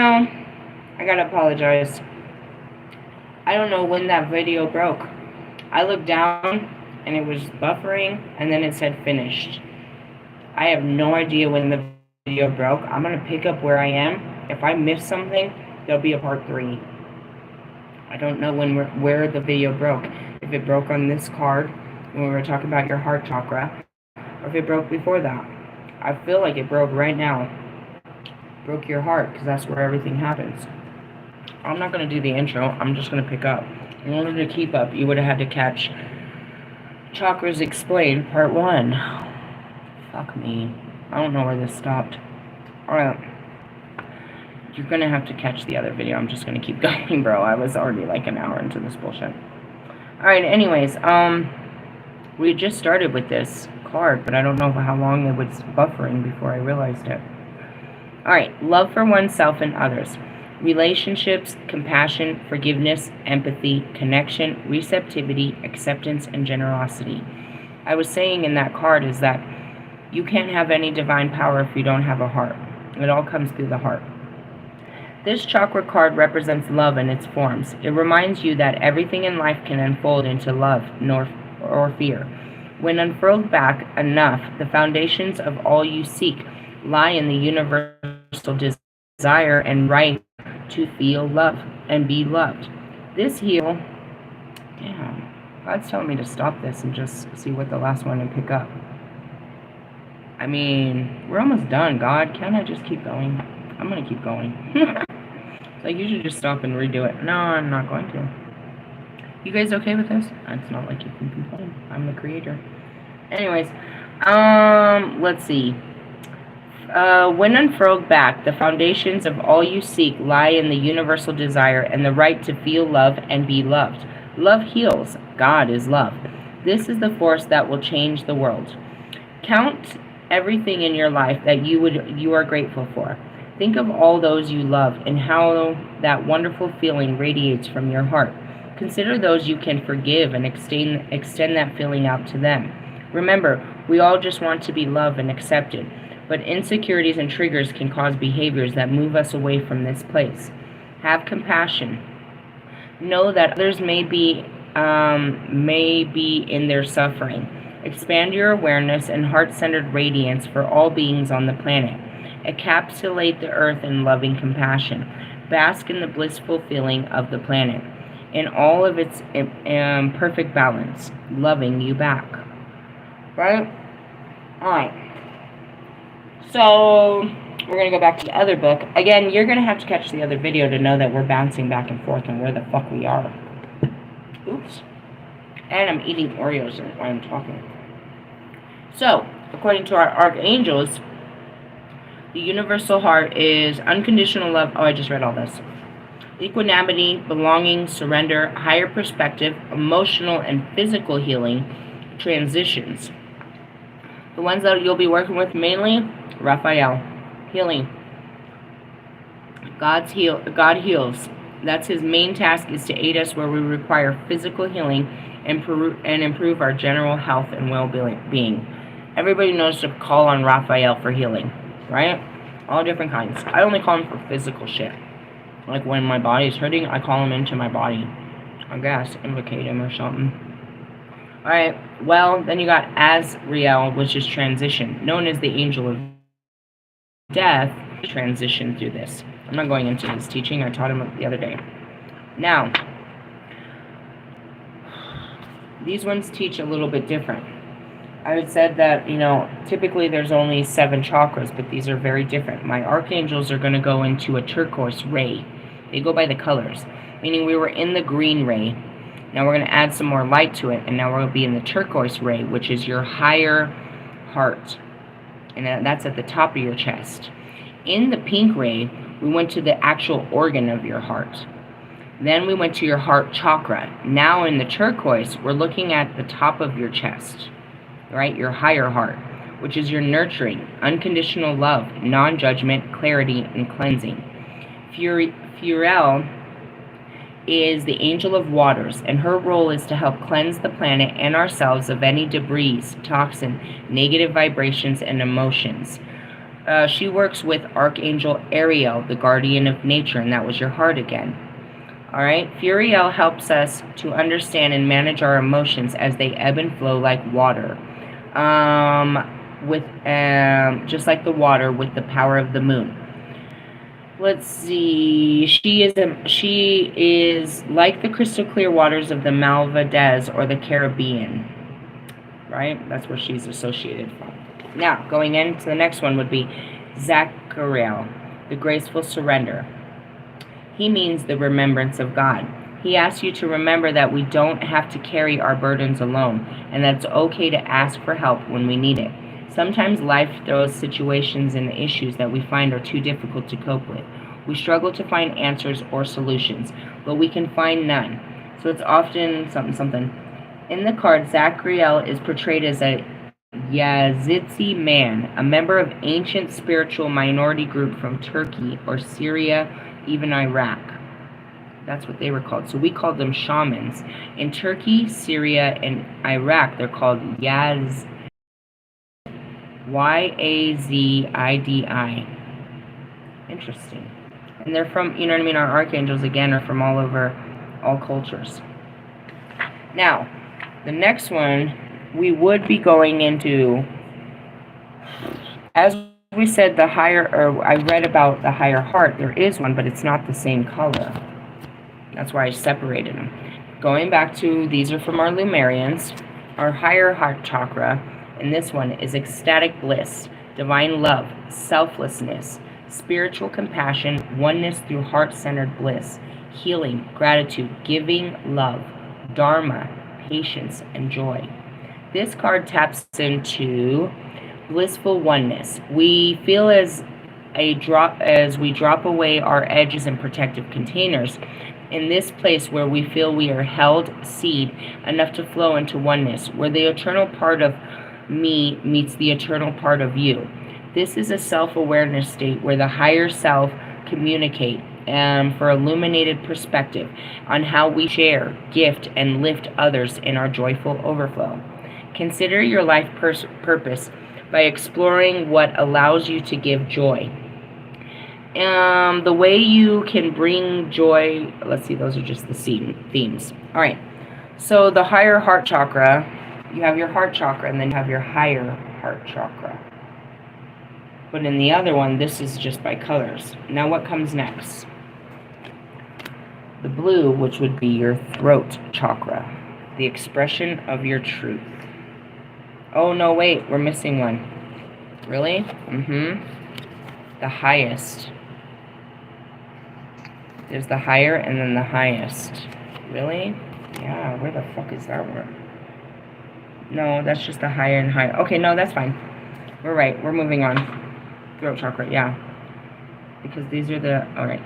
Now, I gotta apologize. I don't know when that video broke. I looked down and it was buffering and then it said finished. I have no idea when the video broke. I'm gonna pick up where I am. If I miss something, there'll be a part 3. I don't know where the video broke. If it broke on this card when we were talking about your heart chakra, or if it broke before that. I feel like it broke right now. Broke your heart, because that's where everything happens. I'm not going to do the intro. I'm just going to pick up. In order to keep up, you would have had to catch Chakras Explained Part 1. Fuck me. I don't know where this stopped. Alright. You're going to have to catch the other video. I'm just going to keep going, bro. I was already like an hour into this bullshit. Alright, anyways, we just started with this card, but I don't know how long it was buffering before I realized it. Alright, love for oneself and others. Relationships, compassion, forgiveness, empathy, connection, receptivity, acceptance, and generosity. I was saying in that card is that you can't have any divine power if you don't have a heart. It all comes through the heart. This chakra card represents love in its forms. It reminds you that everything in life can unfold into love or fear. When unfurled back enough, the foundations of all you seek lie in the universal desire and right to feel love and be loved. This heal... Damn. God's telling me to stop this and just see what the last one and pick up. I mean, we're almost done, God. Can't I just keep going? I'm going to keep going. Like, you should just stop and redo it. No, I'm not going to. You guys okay with this? It's not like you can complain. I'm the creator. Anyways, let's see. When unfurled back, the foundations of all you seek lie in the universal desire and the right to feel love and be loved. Love heals. God is love. This is the force that will change the world. Count everything in your life that you are grateful for. Think of all those you love and how that wonderful feeling radiates from your heart. Consider those you can forgive and extend that feeling out to them. Remember, we all just want to be loved and accepted, but insecurities and triggers can cause behaviors that move us away from this place. Have compassion. Know that others may be in their suffering. Expand your awareness and heart-centered radiance for all beings on the planet. Encapsulate the earth in loving compassion. Bask in the blissful feeling of the planet, in all of its perfect balance, loving you back. Right? Alright. So, we're going to go back to the other book. Again, you're going to have to catch the other video to know that we're bouncing back and forth and where the fuck we are. Oops. And I'm eating Oreos while I'm talking. So, according to our archangels, the universal heart is unconditional love. Oh, I just read all this. Equanimity, belonging, surrender, higher perspective, emotional and physical healing, transitions. The ones that you'll be working with mainly, Raphael, healing. God heals. That's his main task, is to aid us where we require physical healing and improve our general health and well-being. Everybody knows to call on Raphael for healing, right? All different kinds. I only call him for physical shit. Like when my body's hurting, I call him into my body. I guess, invocate him or something. Alright, well, then you got Azrael, which is transition, known as the angel of death. Transition through this. I'm not going into his teaching. I taught him the other day. Now, these ones teach a little bit different. I had said that, typically there's only 7 chakras, but these are very different. My archangels are going to go into a turquoise ray. They go by the colors, meaning we were in the green ray. Now we're going to add some more light to it, and now we're going to be in the turquoise ray, which is your higher heart. And that's at the top of your chest. In the pink ray, we went to the actual organ of your heart. Then we went to your heart chakra. Now in the turquoise, we're looking at the top of your chest, right? Your higher heart, which is your nurturing, unconditional love, non-judgment, clarity, and cleansing. Furiel is the angel of waters, and her role is to help cleanse the planet and ourselves of any debris, toxin, negative vibrations, and emotions. She works with Archangel Ariel, the guardian of nature, and that was your heart again. All right, Furiel helps us to understand and manage our emotions as they ebb and flow like water. With just like the water with the power of the moon. Let's see. She is like the crystal clear waters of the Malvades or the Caribbean. Right? That's where she's associated from. Now, going into the next one would be Zachariel, the graceful surrender. He means the remembrance of God. He asks you to remember that we don't have to carry our burdens alone, and that it's okay to ask for help when we need it. Sometimes life throws situations and issues that we find are too difficult to cope with. We struggle to find answers or solutions, but we can find none. So it's often something. In the card, Zachariel is portrayed as a Yazidi man, a member of ancient spiritual minority group from Turkey or Syria, even Iraq. That's what they were called. So we called them shamans. In Turkey, Syria, and Iraq, they're called Yazidi. Y-A-Z-I-D-I. Interesting. And they're from, you know what I mean, our archangels, again, are from all over, all cultures. Now, the next one, we would be going into, as we said, the higher, or I read about the higher heart. There is one, but it's not the same color. That's why I separated them. Going back to, these are from our Lumerians, our higher heart chakra, and this one is ecstatic bliss, divine love, selflessness, spiritual compassion, oneness through heart-centered bliss, healing, gratitude, giving, love, dharma, patience, and joy. This card taps into blissful oneness. We feel as we drop away our edges and protective containers in this place where we feel we are held seed enough to flow into oneness, where the eternal part of me meets the eternal part of you. This is a self-awareness state where the higher self communicate for illuminated perspective on how we share, gift, and lift others in our joyful overflow. Consider your life purpose by exploring what allows you to give joy. The way you can bring joy, let's see, those are just the themes. All right, so the higher heart chakra, you have your heart chakra, and then you have your higher heart chakra. But in the other one, this is just by colors. Now what comes next? The blue, which would be your throat chakra, the expression of your truth. Oh, no, wait, we're missing one. Really? The highest. There's the higher and then the highest. Really? Yeah, where the fuck is that one? No, that's just the higher and higher. Okay, no, that's fine. We're right. We're moving on. Throat chakra, yeah. Because these are the... Alright.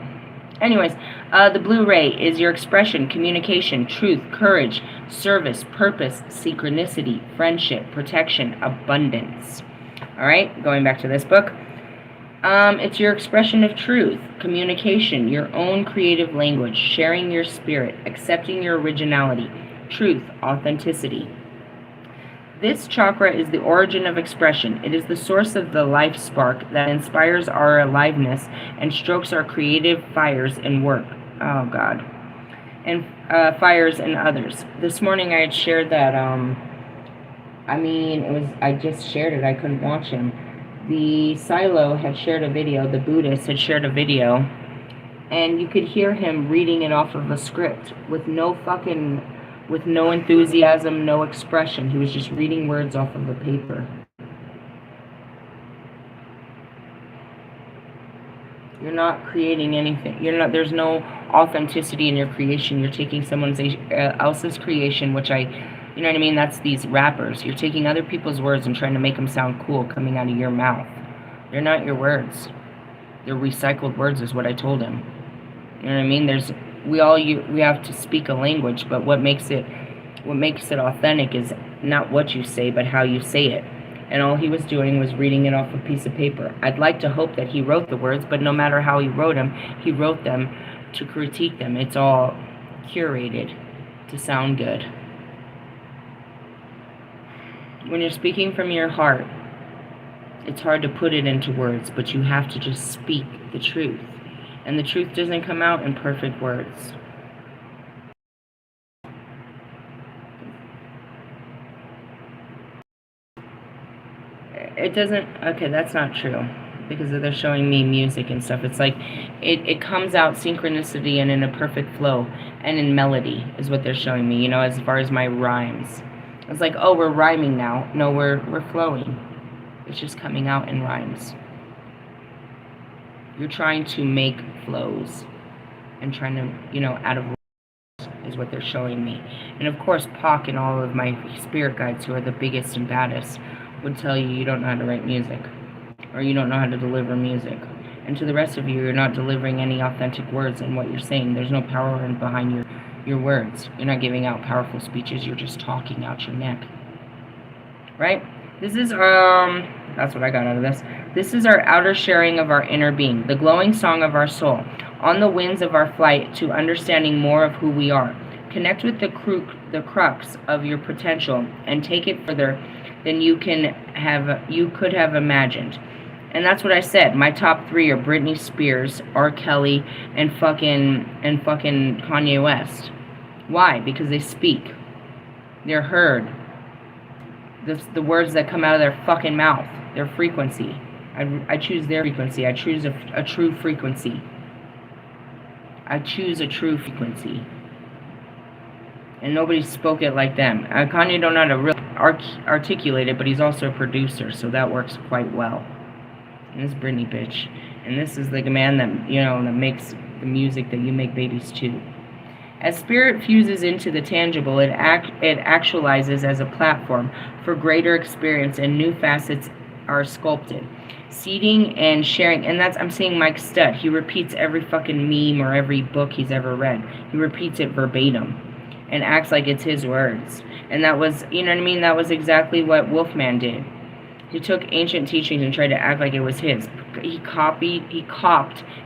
Anyways, the blue ray is your expression, communication, truth, courage, service, purpose, synchronicity, friendship, protection, abundance. Alright, going back to this book. It's your expression of truth, communication, your own creative language, sharing your spirit, accepting your originality, truth, authenticity. This chakra is the origin of expression. It is the source of the life spark that inspires our aliveness and strokes our creative fires in work. Oh, God. And fires in others. This morning I had shared that, I just shared it. I couldn't watch him. The Silo had shared a video, the Buddhist had shared a video, and you could hear him reading it off of a script with no enthusiasm, no expression. He was just reading words off of the paper. You're not creating anything. There's no authenticity in your creation. You're taking someone else's creation, which you know what I mean? That's these rappers. You're taking other people's words and trying to make them sound cool coming out of your mouth. They're not your words. They're recycled words is what I told him. You know what I mean? We have to speak a language, but what makes it authentic is not what you say, but how you say it. And all he was doing was reading it off a piece of paper. I'd like to hope that he wrote the words, but no matter how he wrote them to critique them. It's all curated to sound good. When you're speaking from your heart, It's hard to put it into words, but you have to just speak the truth. And the truth doesn't come out in perfect words. It doesn't, okay, that's not true. Because they're showing me music and stuff. It's like, it comes out synchronicity and in a perfect flow. And in melody is what they're showing me, you know, as far as my rhymes. It's like, oh, we're rhyming now. No, we're flowing. It's just coming out in rhymes. You're trying to make flows. And trying to, you know, out of is what they're showing me. And of course, Pac and all of my spirit guides, who are the biggest and baddest, would tell you you don't know how to write music, or you don't know how to deliver music. And to the rest of you, you're not delivering any authentic words in what you're saying. There's no power behind your words. You're not giving out powerful speeches. You're just talking out your neck. Right? This is, that's what I got out of this. This is our outer sharing of our inner being, the glowing song of our soul, on the winds of our flight to understanding more of who we are. Connect with the crux of your potential and take it further than you could have imagined. And that's what I said. My top 3 are Britney Spears, R. Kelly, and fucking Kanye West. Why? Because they speak. They're heard. The words that come out of their fucking mouth, their frequency. I choose their frequency. I choose a true frequency. I choose a true frequency. And nobody spoke it like them. Kanye don't know how to really articulate it, but he's also a producer, so that works quite well. And this Britney bitch. And this is like a man that, you know, that makes the music that you make babies to. As spirit fuses into the tangible, it actualizes as a platform for greater experience, and new facets are sculpted. Seeding and sharing, and that's, I'm seeing Mike Studd. He repeats every fucking meme or every book he's ever read. He repeats it verbatim and acts like it's his words. And that was, you know what I mean? That was exactly what Wolfman did. He took ancient teachings and tried to act like it was his. He copped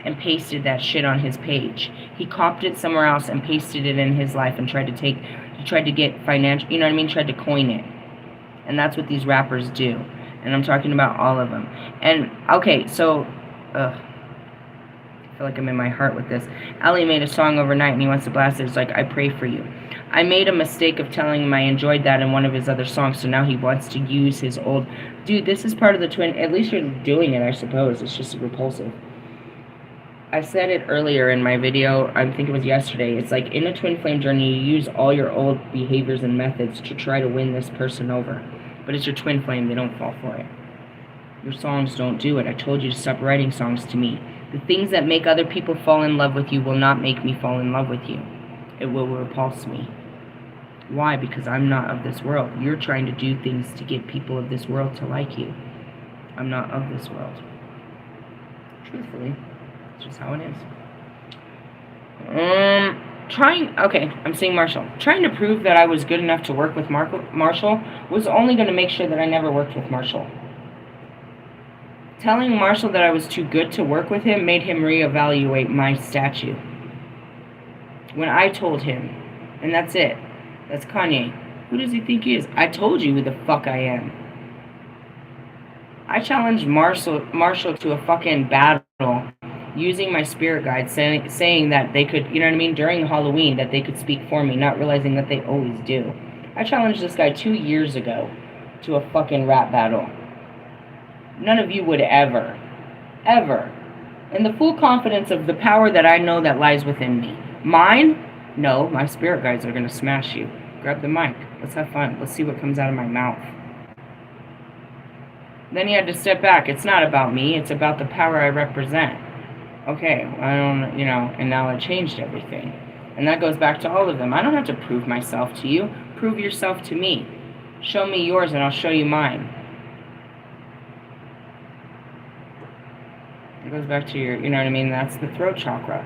and pasted that shit on his page. He copped it somewhere else and pasted it in his life and tried to get financial, you know what I mean? Tried to coin it. And that's what these rappers do. And I'm talking about all of them. And, okay, so, I feel like I'm in my heart with this. Ali made a song overnight and he wants to blast it. It's like, I pray for you. I made a mistake of telling him I enjoyed that in one of his other songs, so now he wants to use his old... Dude, this is part of the twin... At least you're doing it, I suppose. It's just repulsive. I said it earlier in my video, I think it was yesterday. It's like, in a twin flame journey, you use all your old behaviors and methods to try to win this person over. But it's your twin flame, they don't fall for it. Your songs don't do it. I told you to stop writing songs to me. The things that make other people fall in love with you will not make me fall in love with you. It will repulse me. Why? Because I'm not of this world. You're trying to do things to get people of this world to like you. I'm not of this world. Truthfully, it's just how it is. Okay, I'm seeing Marshall. Trying to prove that I was good enough to work with Marshall was only going to make sure that I never worked with Marshall. Telling Marshall that I was too good to work with him made him reevaluate my statue. When I told him, and that's it. That's Kanye. Who does he think he is? I told you who the fuck I am. I challenged Marshall to a fucking battle using my spirit guide, saying that they could, you know what I mean, during Halloween, that they could speak for me, not realizing that they always do. I challenged this guy 2 years ago to a fucking rap battle. None of you would ever. In the full confidence of the power that I know that lies within me. Mine? No, my spirit guides are going to smash you. Grab the mic. Let's have fun. Let's see what comes out of my mouth. Then he had to step back. It's not about me. It's about the power I represent. Okay, I don't, you know, and now it changed everything. And that goes back to all of them. I don't have to prove myself to you. Prove yourself to me. Show me yours and I'll show you mine. It goes back to your, you know what I mean? That's the throat chakra.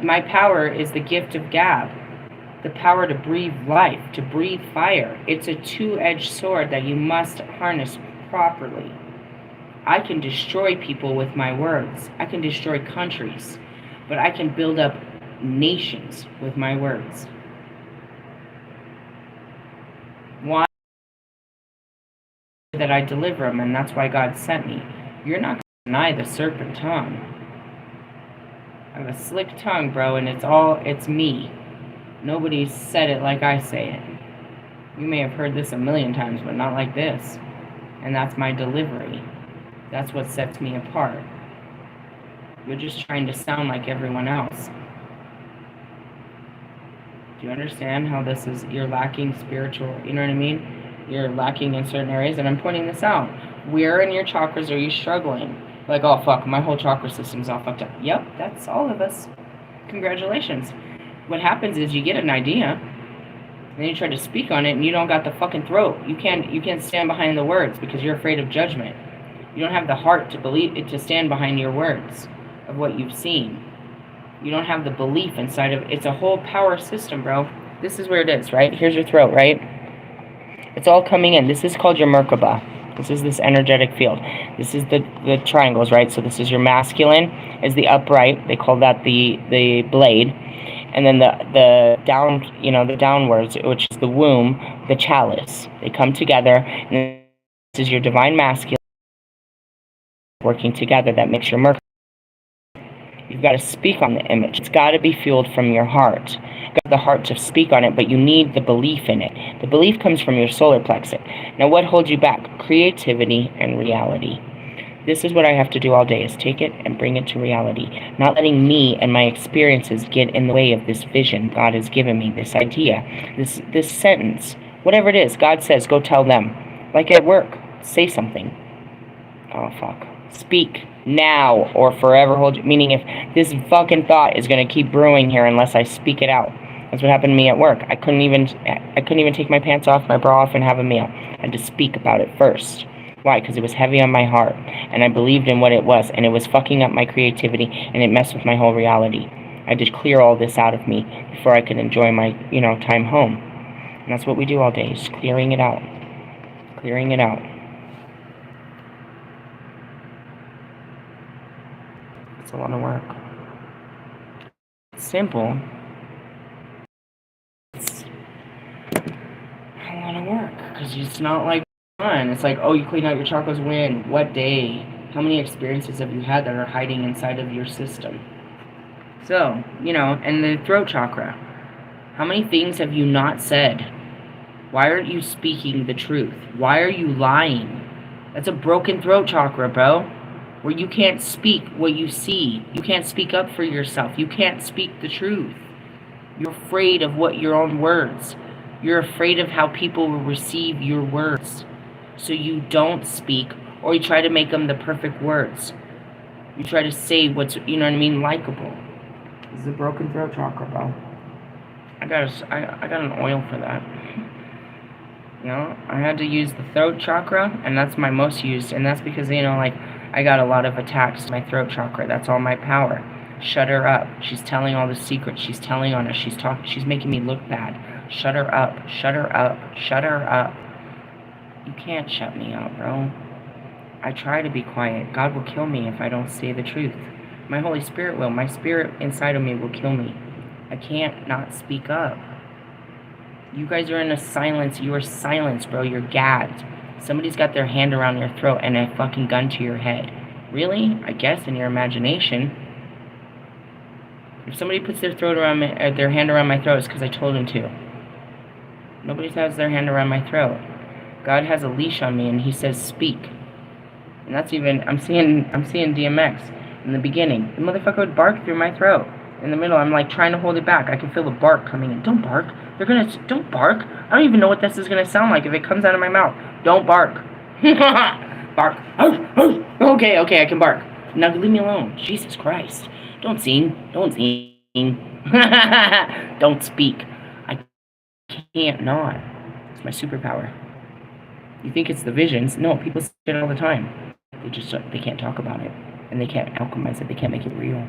My power is the gift of Gab. The power to breathe life, to breathe fire. It's a two-edged sword that you must harness properly. I can destroy people with my words. I can destroy countries. But I can build up nations with my words. Why? that I deliver them, and that's why God sent me. You're not going to deny the serpent tongue. I have a slick tongue, bro, and it's me. Nobody said it like I say it. You may have heard this a million times, but not like this. And that's my delivery. That's what sets me apart. You're just trying to sound like everyone else. Do you understand how this is, you're lacking spiritual, you know what I mean? You're lacking in certain areas, and I'm pointing this out. Where in your chakras are you struggling? Like, oh fuck, my whole chakra system's all fucked up. Yep, that's all of us. Congratulations. What happens is you get an idea, then you try to speak on it, and you don't got the fucking throat. You can't stand behind the words because you're afraid of judgment. You don't have the heart to believe it, to stand behind your words of what you've seen. You don't have the belief inside of it. It's a whole power system, bro. This is where it is, right? Here's your throat, right? It's all coming in. This is called your Merkaba. This is this energetic field. This is the triangles, right? So this is your masculine, is the upright. They call that the blade. And then the down, the downwards, which is the womb, the chalice. They come together, and this is your divine masculine working together. That makes your Merkaba. You've got to speak on the image. It's got to be fueled from your heart. You've got the heart to speak on it, but you need the belief in it. The belief comes from your solar plexus. Now, what holds you back? Creativity and reality. This is what I have to do all day, is take it and bring it to reality. Not letting me and my experiences get in the way of this vision God has given me, this idea, this sentence. Whatever it is, God says, go tell them. Like at work, say something. Oh, fuck. Speak now or forever hold you. Meaning, if this fucking thought is going to keep brewing here unless I speak it out. That's what happened to me at work. I couldn't even take my pants off, my bra off, and have a meal. I had to speak about it first. Why? Because it was heavy on my heart, and I believed in what it was, and it was fucking up my creativity, and it messed with my whole reality. I had to clear all this out of me before I could enjoy my, time home. And that's what we do all day, is clearing it out. Clearing it out. It's a lot of work. It's simple. It's a lot of work, because it's not like fun. It's like, oh, you clean out your chakras when? What day? How many experiences have you had that are hiding inside of your system? So, and the throat chakra. How many things have you not said? Why aren't you speaking the truth? Why are you lying? That's a broken throat chakra, bro. Where you can't speak what you see. You can't speak up for yourself. You can't speak the truth. You're afraid of what your own words. You're afraid of how people will receive your words. So you don't speak, or you try to make them the perfect words. You try to say what's, likable. This is a broken throat chakra, bro. I got an oil for that. I had to use the throat chakra, and that's my most used, and that's because, I got a lot of attacks to my throat chakra. That's all my power. Shut her up. She's telling all the secrets. She's telling on us. She's making me look bad. Shut her up. Shut her up. Shut her up. You can't shut me up, bro. I try to be quiet. God will kill me if I don't say the truth. My Holy Spirit will. My spirit inside of me will kill me. I can't not speak up. You guys are in a silence. You are silenced, bro. You're gagged. Somebody's got their hand around your throat and a fucking gun to your head. Really? I guess in your imagination. If somebody puts their hand around my throat, it's because I told them to. Nobody has their hand around my throat. God has a leash on me, and He says, speak. And that's even, I'm seeing DMX in the beginning. The motherfucker would bark through my throat. In the middle, I'm like trying to hold it back. I can feel the bark coming in. Don't bark. Don't bark. I don't even know what this is gonna sound like if it comes out of my mouth. Don't bark. Bark. Okay, I can bark. Now leave me alone. Jesus Christ. Don't sing. Don't speak. I can't not. It's my superpower. You think it's the visions? No, people say it all the time. They can't talk about it, and they can't alchemize it. They can't make it real.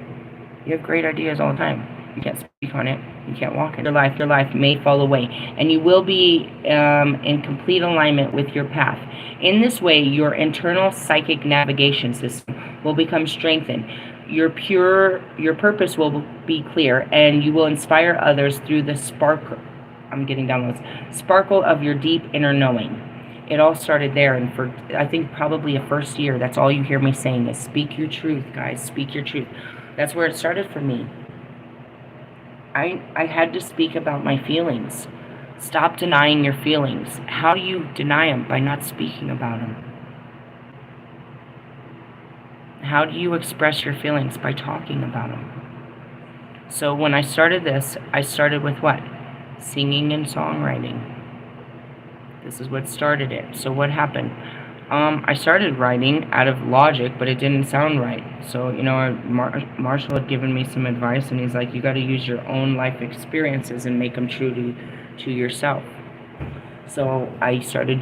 You have great ideas all the time. You can't speak on it. You can't walk in your life. Your life may fall away, and you will be in complete alignment with your path. In this way, your internal psychic navigation system will become strengthened. Your purpose will be clear, and you will inspire others through the sparkle of your deep inner knowing. It all started there, and for, I think, probably a first year, that's all you hear me saying is, speak your truth, guys, speak your truth. That's where it started for me. I had to speak about my feelings. Stop denying your feelings. How do you deny them? By not speaking about them. How do you express your feelings? By talking about them. So when I started this, I started with what? Singing and songwriting. This is what started it. So what happened? I started writing out of logic, but it didn't sound right. So, Marshall had given me some advice, and he's like, you got to use your own life experiences and make them true to yourself. So I started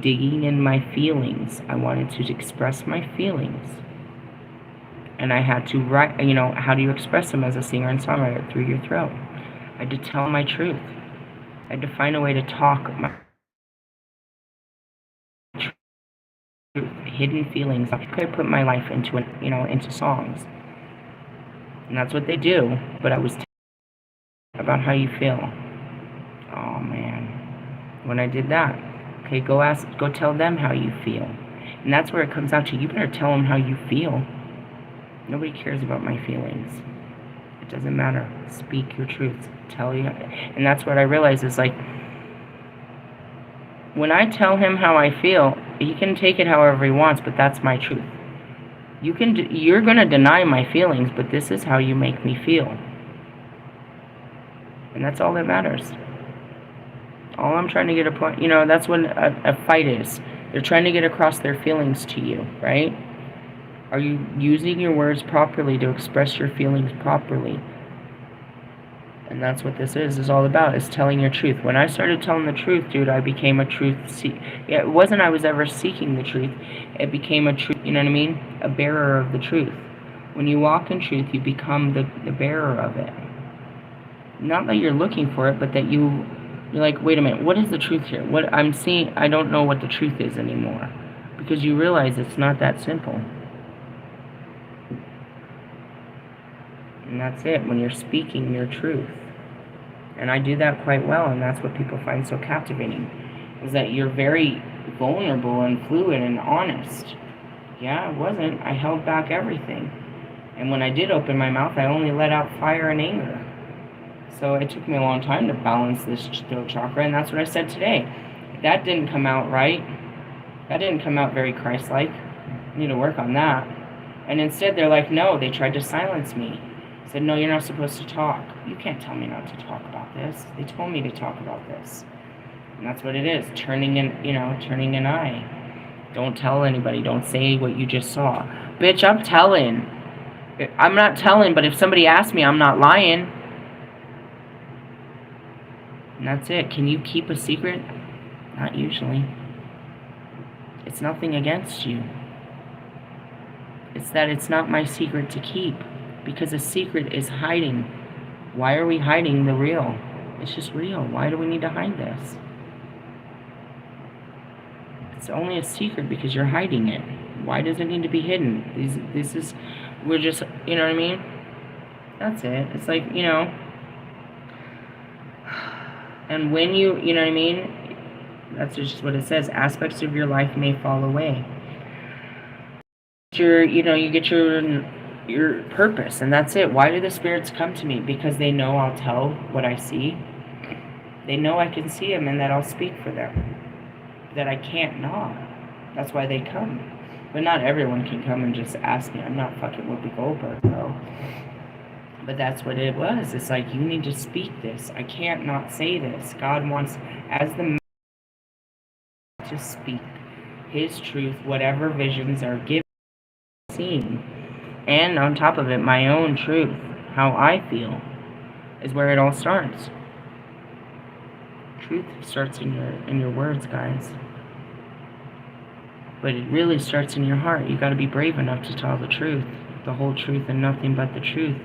digging in my feelings. I wanted to express my feelings. And I had to write, how do you express them as a singer and songwriter? Through your throat. I had to tell my truth. I had to find a way to talk my hidden feelings. I could put my life into songs. And that's what they do. But I was about how you feel. Oh man. When I did that, okay, go tell them how you feel. And that's where it comes out to. You better tell them how you feel. Nobody cares about my feelings. It doesn't matter. Speak your truth. Tell you. And that's what I realized is like, when I tell him how I feel, he can take it however he wants, but that's my truth. You're going to deny my feelings, but this is how you make me feel. And that's all that matters. All I'm trying to get that's what a fight is. They're trying to get across their feelings to you, right? Are you using your words properly to express your feelings properly? And that's what this is all about, is telling your truth. When I started telling the truth, dude, I became a truth seeker. Yeah, it wasn't I was ever seeking the truth. It became a truth, you know what I mean? A bearer of the truth. When you walk in truth, you become the bearer of it. Not that you're looking for it, but that you're like, wait a minute, what is the truth here? What I'm seeing, I don't know what the truth is anymore. Because you realize it's not that simple. And that's it, when you're speaking your truth. And I do that quite well, and that's what people find so captivating, is that you're very vulnerable and fluid and honest. Yeah, I wasn't. I held back everything. And when I did open my mouth, I only let out fire and anger. So it took me a long time to balance this throat chakra, and that's what I said today. That didn't come out right. That didn't come out very Christ-like. I need to work on that. And instead, they're like, no, they tried to silence me. Said, no, you're not supposed to talk. You can't tell me not to talk about this. They told me to talk about this. And that's what it is, turning an eye. Don't tell anybody. Don't say what you just saw. Bitch, I'm telling. I'm not telling, but if somebody asks me, I'm not lying. And that's it. Can you keep a secret? Not usually. It's nothing against you. It's that it's not my secret to keep. Because a secret is hiding. Why are we hiding the real? It's just real. Why do we need to hide this? It's only a secret because you're hiding it. Why does it need to be hidden? We're just, you know what I mean? That's it. It's like, and when you know what I mean? That's just what it says. Aspects of your life may fall away. You get your purpose, and that's it. Why do the spirits come to me? Because they know I'll tell what I see. They know I can see them and that I'll speak for them. That I can't not. That's why they come. But not everyone can come and just ask me. I'm not fucking Whoopi Goldberg, bro. But that's what it was. It's like, you need to speak this. I can't not say this. God wants, as the man, to speak his truth, whatever visions are given, seen. And on top of it, my own truth, how I feel, is where it all starts. Truth starts in your words, guys. But it really starts in your heart. You got to be brave enough to tell the truth, the whole truth and nothing but the truth.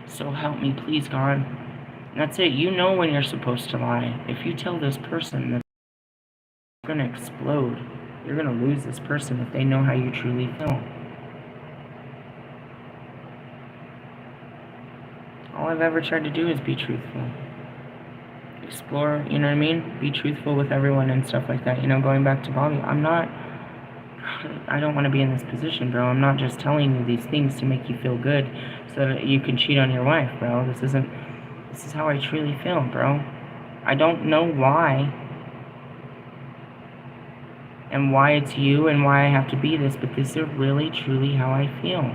So help me, please, God. That's it. You know when you're supposed to lie. If you tell this person that you're going to explode, you're going to lose this person if they know how you truly feel. All I've ever tried to do is be truthful. explore, you know what I mean? Be truthful with everyone and stuff like that. You know, going back to Bobby, I don't want to be in this position, bro. I'm not just telling you these things to make you feel good so that you can cheat on your wife, bro. This is how I truly feel, bro. I don't know why and why it's you and why I have to be this, but this is really, truly how I feel.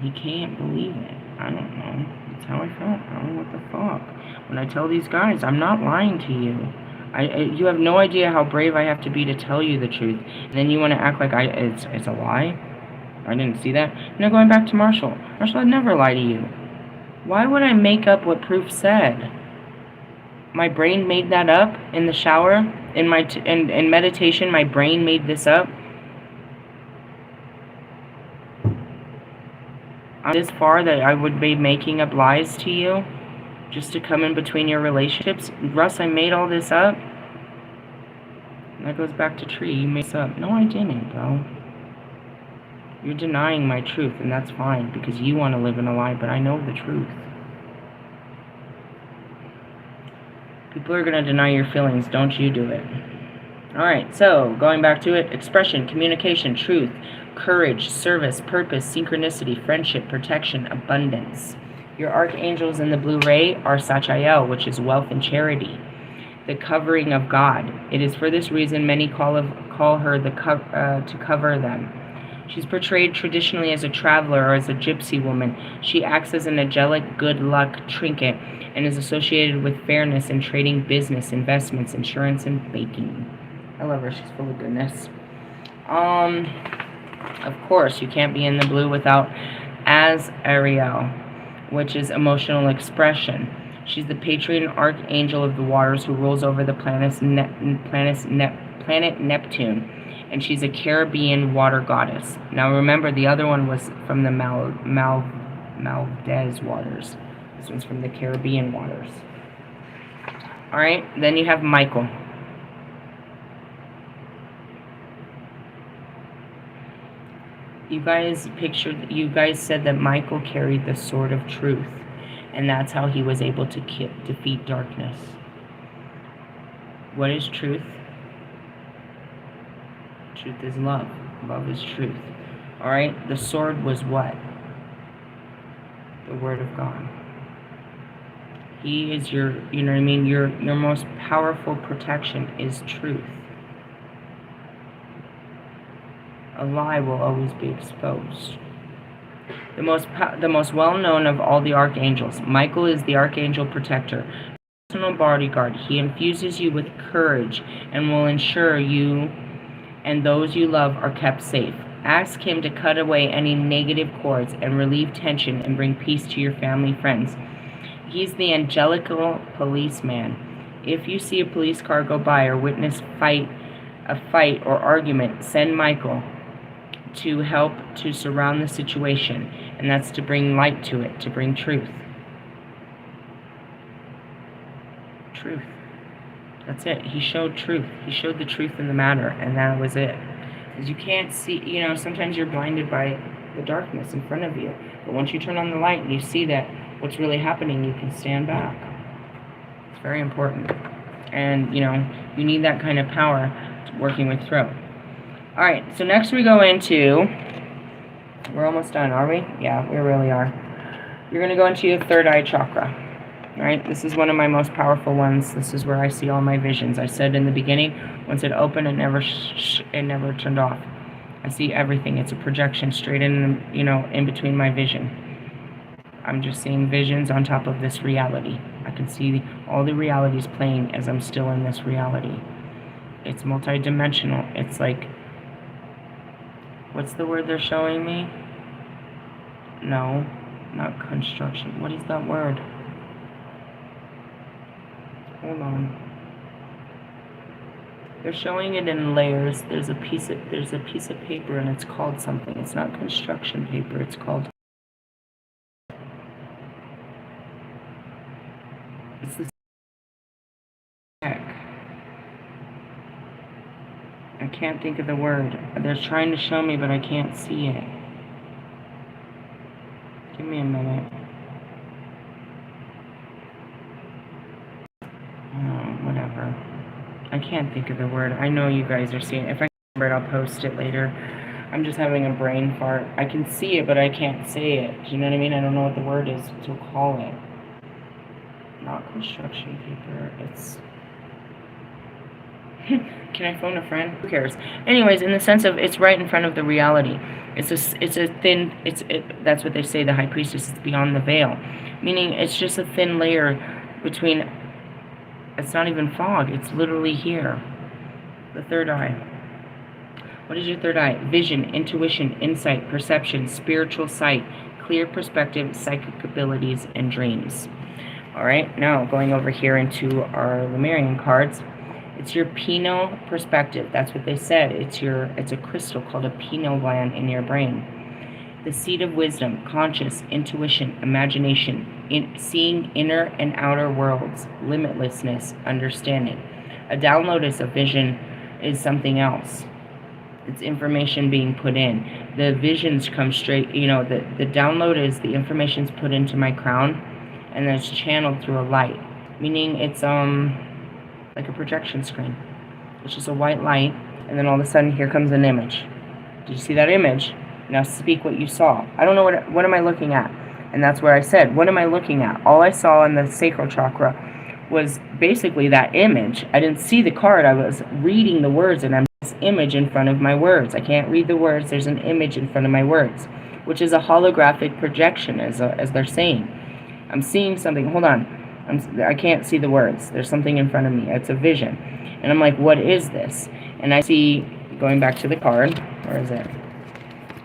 He can't believe it. I don't know. It's how I felt, bro. What the fuck? When I tell these guys, I'm not lying to you. You have no idea how brave I have to be to tell you the truth. And then you want to act like it's a lie? I didn't see that. Now going back to Marshall. Marshall, I'd never lie to you. Why would I make up what proof said? My brain made that up in the shower. In meditation, my brain made this up. I'm this far that I would be making up lies to you just to come in between your relationships. Russ, I made all this up. And that goes back to Tree. You made this up. No, I didn't, bro. You're denying my truth, and that's fine because you want to live in a lie, but I know the truth. People are going to deny your feelings. Don't you do it. Alright, so going back to it, expression, communication, truth, courage, service, purpose, synchronicity, friendship, protection, abundance. Your archangels in the blue ray are Sachael, which is wealth and charity, the covering of God. It is for this reason many call her to cover them. She's portrayed traditionally as a traveler or as a gypsy woman. She acts as an angelic good luck trinket and is associated with fairness in trading, business, investments, insurance, and baking. I love her. She's full of goodness. Of course, you can't be in the blue without Azariel, which is emotional expression. She's the patron archangel of the waters who rules over the planet Neptune, and she's a Caribbean water goddess. Now remember, the other one was from the Maldives waters. This one's from the Caribbean waters. Alright, then you have Michael. You guys said that Michael carried the sword of truth, and that's how he was able to defeat darkness. What is truth? Truth is love. Love is truth. Alright? The sword was what? The word of God. He is your, you know what I mean? Your most powerful protection is truth. A lie will always be exposed. The most well-known of all the archangels, Michael is the archangel protector, personal bodyguard. He infuses you with courage and will ensure you and those you love are kept safe. Ask him to cut away any negative cords and relieve tension and bring peace to your family, friends. He's the angelical policeman. If you see a police car go by or witness a fight or argument, send Michael to help to surround the situation, and that's to bring light to it, to bring truth. Truth. That's it. He showed truth. He showed the truth in the matter, and that was it. Because you can't see, you know, sometimes you're blinded by the darkness in front of you, but once you turn on the light and you see that what's really happening, you can stand back. It's very important. And, you know, you need that kind of power working with throat. Alright, so next we go into, we're almost done, are we? Yeah, we really are. You're going to go into your third eye chakra. Alright, this is one of my most powerful ones. This is where I see all my visions. I said in the beginning, once it opened, it never turned off. I see everything. It's a projection straight in, you know, in between my vision. I'm just seeing visions on top of this reality. I can see all the realities playing as I'm still in this reality. It's multidimensional. It's like, what's the word they're showing me? No, not construction. What is that word? Hold on. They're showing it in layers. There's a piece of paper and it's called something. It's not construction paper. It's called. It's the heck. I can't think of the word. They're trying to show me, but I can't see it. Give me a minute. I can't think of the word. I know you guys are seeing it. If I remember it, I'll post it later. I'm just having a brain fart. I can see it, but I can't say it. Do you know what I mean? I don't know what the word is to call it. Not construction paper. It's... Can I phone a friend? Who cares? Anyways, in the sense of it's right in front of the reality. It's a thin... That's what they say, the High Priestess is beyond the veil. Meaning it's just a thin layer between... It's not even fog. It's literally here. The third eye. What is your third eye? Vision, intuition, insight, perception, spiritual sight, clear perspective, psychic abilities, and dreams. Alright, now going over here into our Lemurian cards. It's your pineal perspective. That's what they said. It's a crystal called a pineal gland in your brain. The seat of wisdom, conscious, intuition, imagination, seeing inner and outer worlds, limitlessness, understanding. A download is a vision, is something else. It's information being put in. The visions come straight, the download is the information's put into my crown, and then it's channeled through a light. Meaning it's like a projection screen. It's just a white light, and then all of a sudden here comes an image. Did you see that image? Now speak what you saw. I don't know what am I looking at? And that's where I said, what am I looking at? All I saw in the sacral chakra was basically that image. I didn't see the card. I was reading the words, and I'm this image in front of my words. I can't read the words. There's an image in front of my words, which is a holographic projection, as they're saying. I'm seeing something. Hold on. I can't see the words. There's something in front of me. It's a vision. And I'm like, what is this? And I see, going back to the card, where is it?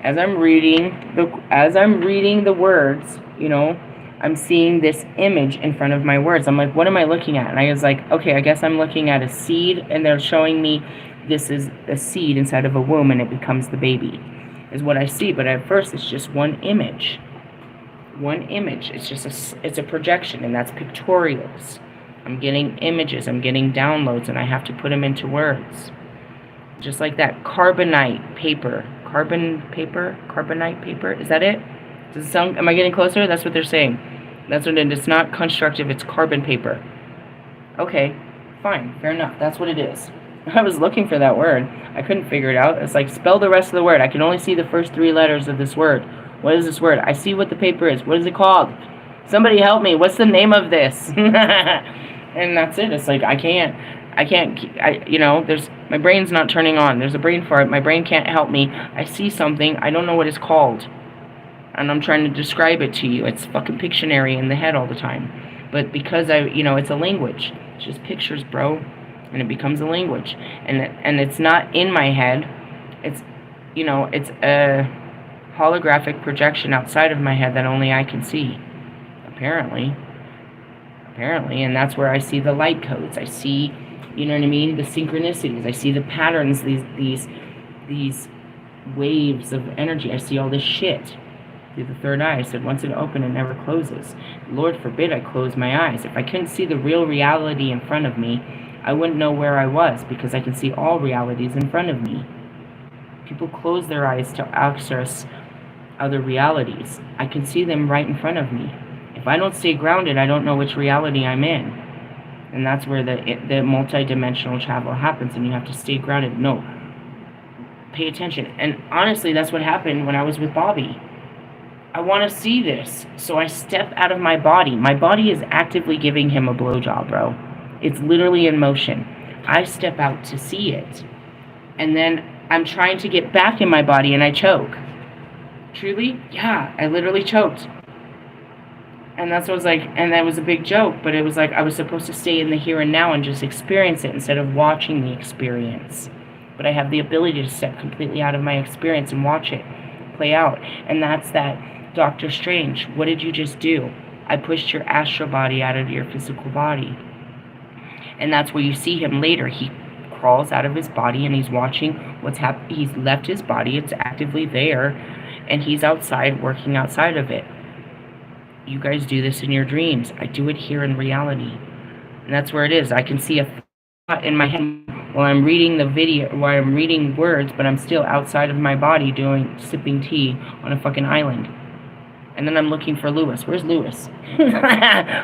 As I'm reading the words, I'm seeing this image in front of my words. I'm like, what am I looking at? And I was like, okay, I guess I'm looking at a seed, and they're showing me this is a seed inside of a womb, and it becomes the baby, is what I see. But at first, it's just one image. One image. It's just it's a projection, and that's pictorials. I'm getting images. I'm getting downloads, and I have to put them into words. Just like that. Carbonite paper. Carbonite paper. Is that it? Does it sound? Am I getting closer? That's what they're saying. That's what it is. It's not constructive. It's carbon paper. Okay, fine, fair enough. That's what it is. I was looking for that word. I couldn't figure it out. It's like, spell the rest of the word. I can only see the first 3 letters of this word. What is this word? I see what the paper is. What is it called? Somebody help me. What's the name of this? And that's it. It's like, I can't, my brain's not turning on. There's a brain fart. My brain can't help me. I see something. I don't know what it's called. And I'm trying to describe it to you. It's fucking Pictionary in the head all the time. But because it's a language. It's just pictures, bro. And it becomes a language. And it's not in my head. It's, it's a holographic projection outside of my head that only I can see. Apparently. And that's where I see the light codes. I see, the synchronicities. I see the patterns, these waves of energy. I see all this shit through the third eye. I said, once it opens, it never closes. Lord forbid I close my eyes. If I couldn't see the real reality in front of me, I wouldn't know where I was, because I can see all realities in front of me. People close their eyes to access other realities. I can see them right in front of me. If I don't stay grounded, I don't know which reality I'm in. And that's where the multi-dimensional travel happens, and you have to stay grounded. No. Pay attention. And honestly, that's what happened when I was with Bobby. I want to see this, so I step out of my body. My body is actively giving him a blowjob, bro. It's literally in motion. I step out to see it. And then I'm trying to get back in my body, and I choke. Truly? Yeah, I literally choked. And that's what I was like, and that was a big joke, but it was like I was supposed to stay in the here and now and just experience it instead of watching the experience. But I have the ability to step completely out of my experience and watch it play out. And that's that Doctor Strange. What did you just do? I pushed your astral body out of your physical body. And that's where you see him later. He crawls out of his body and he's watching what's happening. He's left his body. It's actively there. And he's outside, working outside of it. You guys do this in your dreams. I do it here in reality. And that's where it is. I can see a thought in my head while I'm reading the video, while I'm reading words, but I'm still outside of my body sipping tea on a fucking island. And then I'm looking for Lewis. Where's Lewis?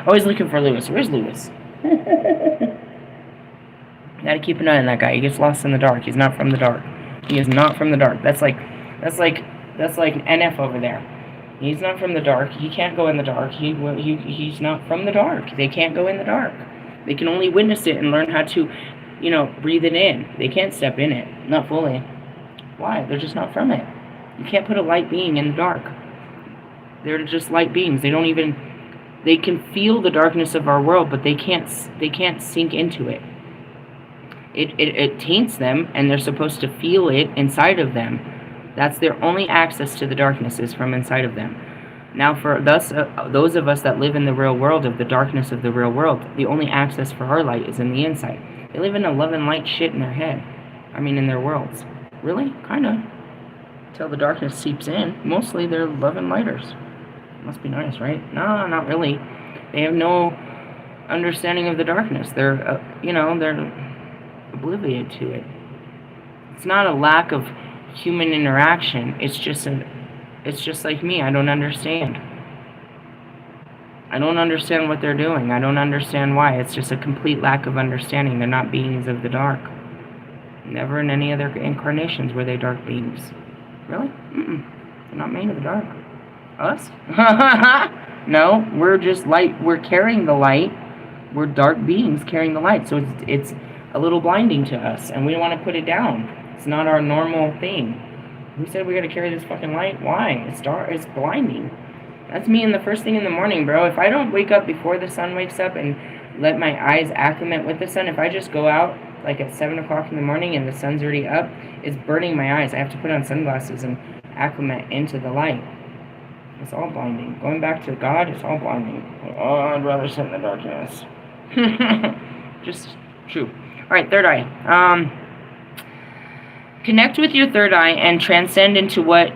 Always looking for Lewis. Where's Lewis? Gotta keep an eye on that guy. He gets lost in the dark. He's not from the dark. He is not from the dark. That's like NF over there. He's not from the dark. He can't go in the dark. He's not from the dark. They can't go in the dark. They can only witness it and learn how to, you know, breathe it in. They can't step in it. Not fully. Why? They're just not from it. You can't put a light being in the dark. They're just light beings. They don't even... They can feel the darkness of our world, but they can't sink into it. It taints them, and they're supposed to feel it inside of them. That's their only access to the darkness, is from inside of them. Now, for those of us that live in the real world, of the darkness of the real world, the only access for our light is in the inside. They live in a love and light shit in their head. I mean, in their worlds. Really? Kinda. Till the darkness seeps in. Mostly they're love and lighters. Must be nice, right? No, not really. They have no understanding of the darkness. They're, you know, they're oblivious to it. It's not a lack of human interaction. It's just like me. I don't understand. I don't understand what they're doing. I don't understand why. It's just a complete lack of understanding. They're not beings of the dark. Never in any other incarnations were they dark beings. Really? They're not made of the dark. Us? No, we're just light. We're carrying the light. We're dark beings carrying the light. So it's a little blinding to us, and we don't want to put it down. It's not our normal thing. Who said we got to carry this fucking light? Why? It's dark. It's blinding. That's me in the first thing in the morning, bro. If I don't wake up before the sun wakes up and let my eyes acclimate with the sun, if I just go out like at 7 o'clock in the morning and the sun's already up, it's burning my eyes. I have to put on sunglasses and acclimate into the light. It's all blinding. Going back to God, it's all blinding. Oh, I'd rather sit in the darkness. Just true. Alright, third eye. Connect with your third eye and transcend into what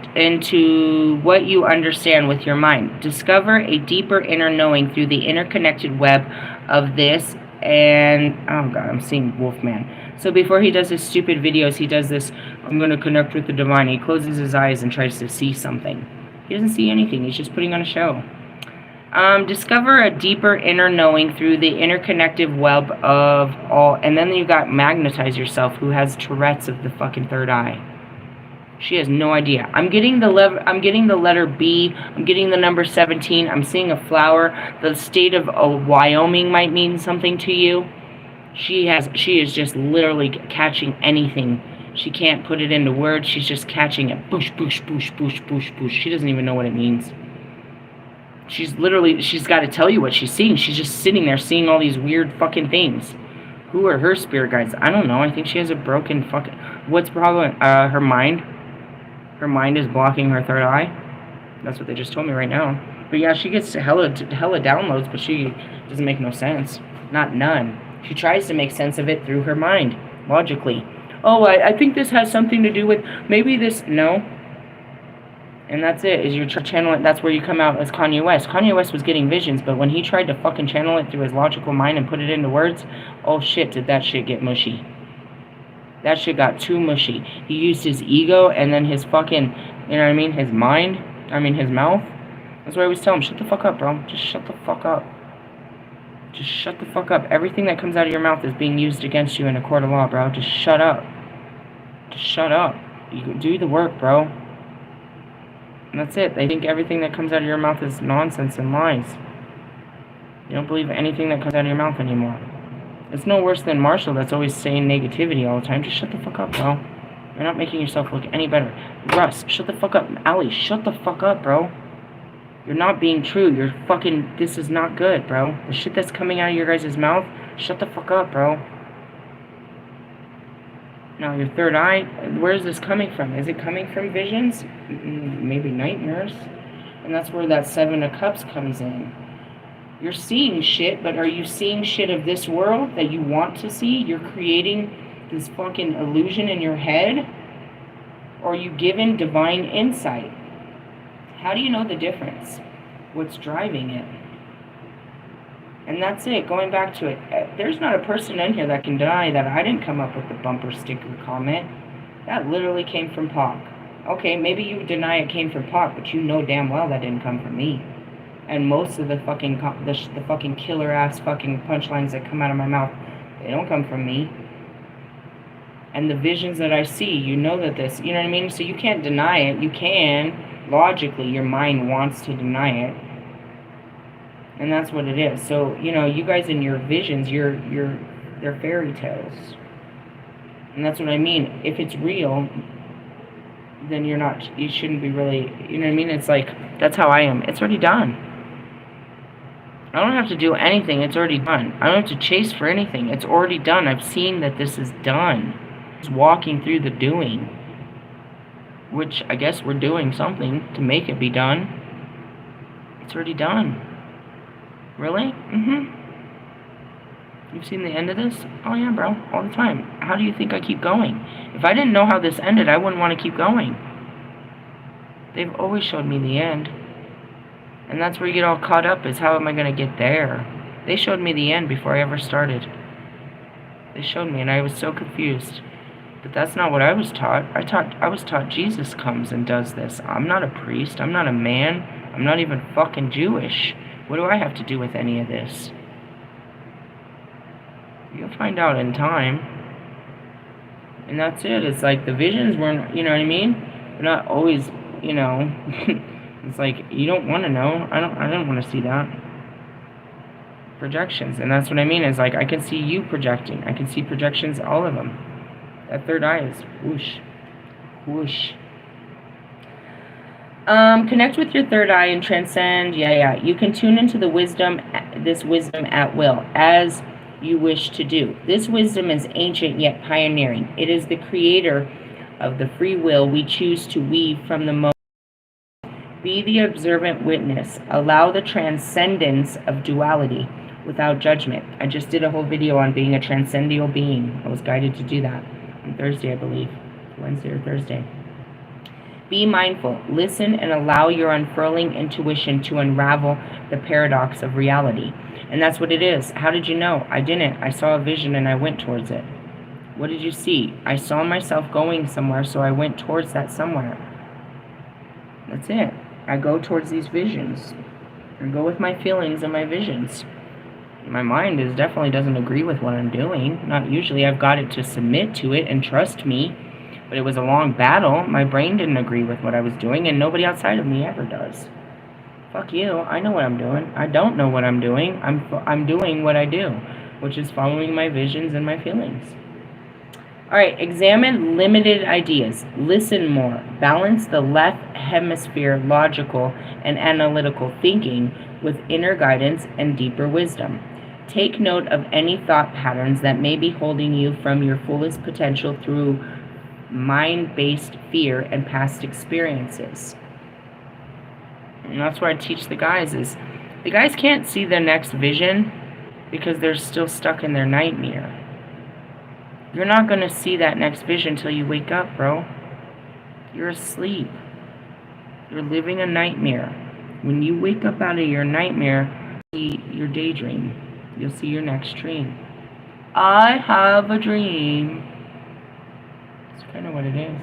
you understand with your mind. Discover a deeper inner knowing through the interconnected web of this. And oh god, I'm seeing Wolfman. So before he does his stupid videos, he does this, I'm going to connect with the divine. He closes his eyes and tries to see something. He doesn't see anything. He's just putting on a show. Discover a deeper inner knowing through the interconnected web of all. And then you've got Magnetize Yourself, who has Tourette's of the fucking third eye. She has no idea. I'm getting the letter B. I'm getting the number 17. I'm seeing a flower. The state of Wyoming might mean something to you. She is just literally catching anything. She can't put it into words. She's just catching it. Boosh, boosh, boosh, boosh, boosh, boosh. She doesn't even know what it means. She's got to tell you what she's seeing. She's just sitting there seeing all these weird fucking things. Who are her spirit guides? I don't know. I think she has a broken fucking... What's the problem? Her mind. Her mind is blocking her third eye. That's what they just told me right now. But yeah, she gets hella downloads, but she doesn't make no sense. Not none. She tries to make sense of it through her mind. Logically. Oh, I think this has something to do with... Maybe this... No. And that's it, is you channel it. That's where you come out as Kanye West. Kanye West was getting visions, but when he tried to fucking channel it through his logical mind and put it into words, oh shit, did that shit get mushy. That shit got too mushy. He used his ego and then his fucking, you know what I mean, his mind, his mouth. That's why I always tell him, shut the fuck up, bro. Just shut the fuck up. Just shut the fuck up. Everything that comes out of your mouth is being used against you in a court of law, bro. Just shut up. Just shut up. You do the work, bro. And that's it. They think everything that comes out of your mouth is nonsense and lies. You don't believe anything that comes out of your mouth anymore. It's no worse than Marshall that's always saying negativity all the time. Just shut the fuck up, bro. You're not making yourself look any better. Russ, shut the fuck up. Ali, shut the fuck up, bro. You're not being true. You're fucking... This is not good, bro. The shit that's coming out of your guys' mouth, shut the fuck up, bro. Now, your third eye, where is this coming from? Is it coming from visions? Maybe nightmares? And that's where that 7 of Cups comes in. You're seeing shit, but are you seeing shit of this world that you want to see? You're creating this fucking illusion in your head? Or are you given divine insight? How do you know the difference? What's driving it? And that's it, going back to it. There's not a person in here that can deny that I didn't come up with the bumper sticker comment. That literally came from Pac. Okay, maybe you deny it came from Pac, but you know damn well that didn't come from me. And most of the fucking killer ass fucking punchlines that come out of my mouth, they don't come from me. And the visions that I see, you know that this, you know what I mean? So you can't deny it. You can, logically, your mind wants to deny it. And that's what it is. So, you know, you guys in your visions, they're fairy tales. And that's what I mean. If it's real, then you shouldn't be really, you know what I mean? It's like, that's how I am. It's already done. I don't have to do anything. It's already done. I don't have to chase for anything. It's already done. I've seen that this is done. It's walking through the doing, which I guess we're doing something to make it be done. It's already done. Really? You've seen the end of this? Oh yeah, bro. All the time. How do you think I keep going? If I didn't know how this ended, I wouldn't want to keep going. They've always showed me the end. And that's where you get all caught up, is how am I going to get there? They showed me the end before I ever started. They showed me, and I was so confused. But that's not what I was taught. I was taught Jesus comes and does this. I'm not a priest. I'm not a man. I'm not even fucking Jewish. What do I have to do with any of this? You'll find out in time. And that's it. It's like the visions weren't, you know what I mean? They're not always, you know. It's like, you don't want to know. I don't want to see that. Projections. And that's what I mean. Is like, I can see you projecting. I can see projections, all of them. That third eye is whoosh. Whoosh. Connect with your third eye and transcend. Yeah. You can tune into this wisdom at will, as you wish to do. This wisdom is ancient yet pioneering. It is the creator of the free will we choose to weave from the moment. Be the observant witness. Allow the transcendence of duality without judgment. I just did a whole video on being a transcendental being. I was guided to do that on Thursday, I believe. Wednesday or Thursday. Be mindful. Listen and allow your unfurling intuition to unravel the paradox of reality. And that's what it is. How did you know? I didn't. I saw a vision and I went towards it. What did you see? I saw myself going somewhere, so I went towards that somewhere. That's it. I go towards these visions. I go with my feelings and my visions. My mind definitely doesn't agree with what I'm doing. Not usually. I've got it to submit to it and trust me. But it was a long battle. My brain didn't agree with what I was doing, and nobody outside of me ever does. Fuck you. I know what I'm doing. I don't know what I'm doing. I'm doing what I do, which is following my visions and my feelings. All right, examine limited ideas. Listen more. Balance the left hemisphere logical and analytical thinking with inner guidance and deeper wisdom. Take note of any thought patterns that may be holding you from your fullest potential through mind-based fear and past experiences. And that's where I teach the guys is, the guys can't see their next vision because they're still stuck in their nightmare. You're not going to see that next vision until you wake up, bro. You're asleep. You're living a nightmare. When you wake up out of your nightmare, you'll see your daydream. You'll see your next dream. I have a dream. That's kind of what it is.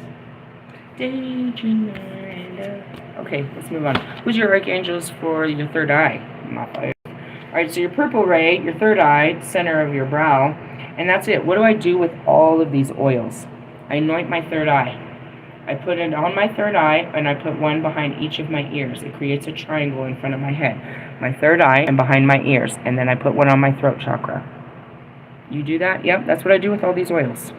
Daydream. Okay, let's move on. Who's your archangels for your third eye? Alright, so your purple ray, your third eye, center of your brow. And that's it. What do I do with all of these oils? I anoint my third eye. I put it on my third eye, and I put one behind each of my ears. It creates a triangle in front of my head. My third eye and behind my ears. And then I put one on my throat chakra. You do that? Yep, that's what I do with all these oils.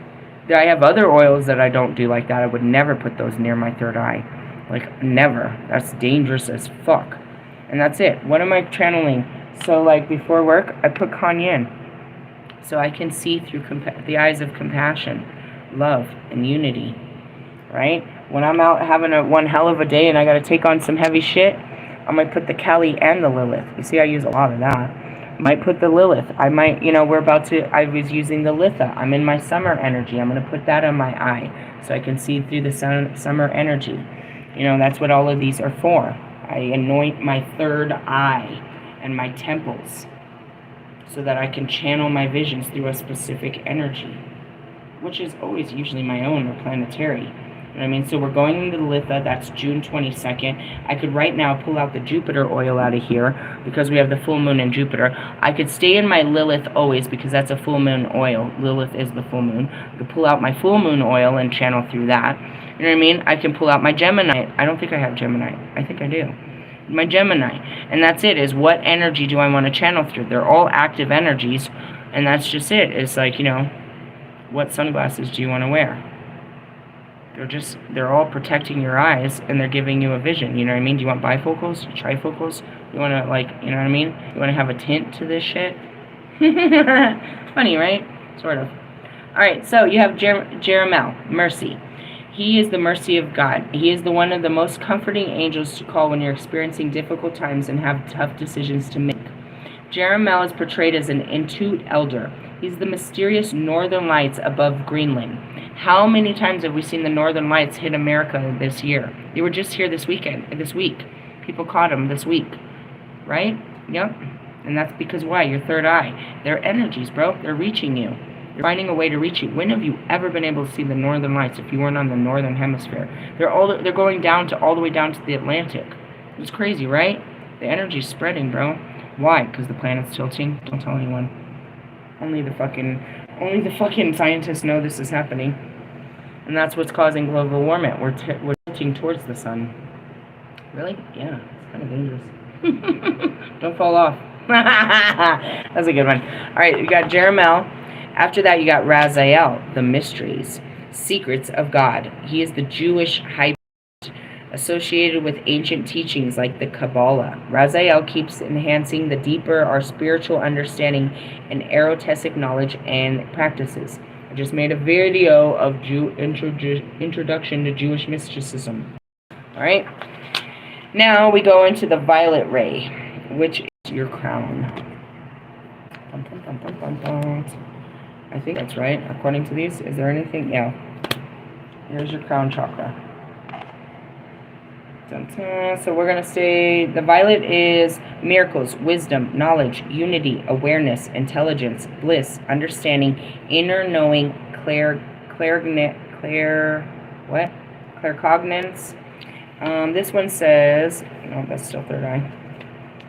I have other oils that I don't do like that. I would never put those near my third eye. Like, never. That's dangerous as fuck. And that's it. What am I channeling? So, like, before work, I put cayenne. So I can see through the eyes of compassion, love, and unity, right? When I'm out having one hell of a day and I got to take on some heavy shit, I might put the Kali and the Lilith. You see, I use a lot of that. I might put the Lilith. I might, I was using the Litha. I'm in my summer energy. I'm going to put that on my eye so I can see through the summer energy. That's what all of these are for. I anoint my third eye and my temples, so that I can channel my visions through a specific energy, which is always usually my own or planetary. You know what I mean? So we're going into the Litha. That's June 22nd. I could right now pull out the Jupiter oil out of here because we have the full moon in Jupiter. I could stay in my Lilith always because that's a full moon oil. Lilith is the full moon. I could pull out my full moon oil and channel through that. You know what I mean? I can pull out my Gemini. I don't think I have Gemini. I think I do. My Gemini. And that's it, is what energy do I want to channel through? They're all active energies, and that's just it. It's like, you know, what sunglasses do you want to wear? They're all protecting your eyes, and they're giving you a vision. You know what I mean? Do you want bifocals, trifocals? You want to, like, you know what I mean? You want to have a tint to this shit? Funny, right? Sort of. Alright, so you have Jeremiel, mercy. He is the mercy of God. He is one of the most comforting angels to call when you're experiencing difficult times and have tough decisions to make. Jeremiel is portrayed as an Intute elder. He's the mysterious northern lights above Greenland. How many times have we seen the northern lights hit America this year? They were just here this week. People caught them this week. Right? Yep. And that's because why? Your third eye. They're energies, bro. They're reaching you. You're finding a way to reach you. When have you ever been able to see the northern lights if you weren't on the northern hemisphere? They're going down to all the way down to the Atlantic. It's crazy, right? The energy's spreading, bro. Why? Because the planet's tilting. Don't tell anyone. Only the fucking scientists know this is happening. And that's what's causing global warming. We're tilting towards the sun. Really? Yeah, it's kind of dangerous. Don't fall off. That's a good one. Alright, you got Jeremiel. After that, you got Raziel, the mysteries, secrets of God. He is the Jewish high priest associated with ancient teachings like the Kabbalah. Raziel keeps enhancing the deeper our spiritual understanding and erotic knowledge and practices. I just made a video of introduction to Jewish mysticism. All right. Now we go into the violet ray, which is your crown. Bum, bum, bum, bum, bum, bum. I think that's right, according to these. Is there anything? Yeah. Here's your crown chakra. Dun-dun. So we're going to say the violet is miracles, wisdom, knowledge, unity, awareness, intelligence, bliss, understanding, inner knowing, claircognizance. This one says, no, that's still third eye.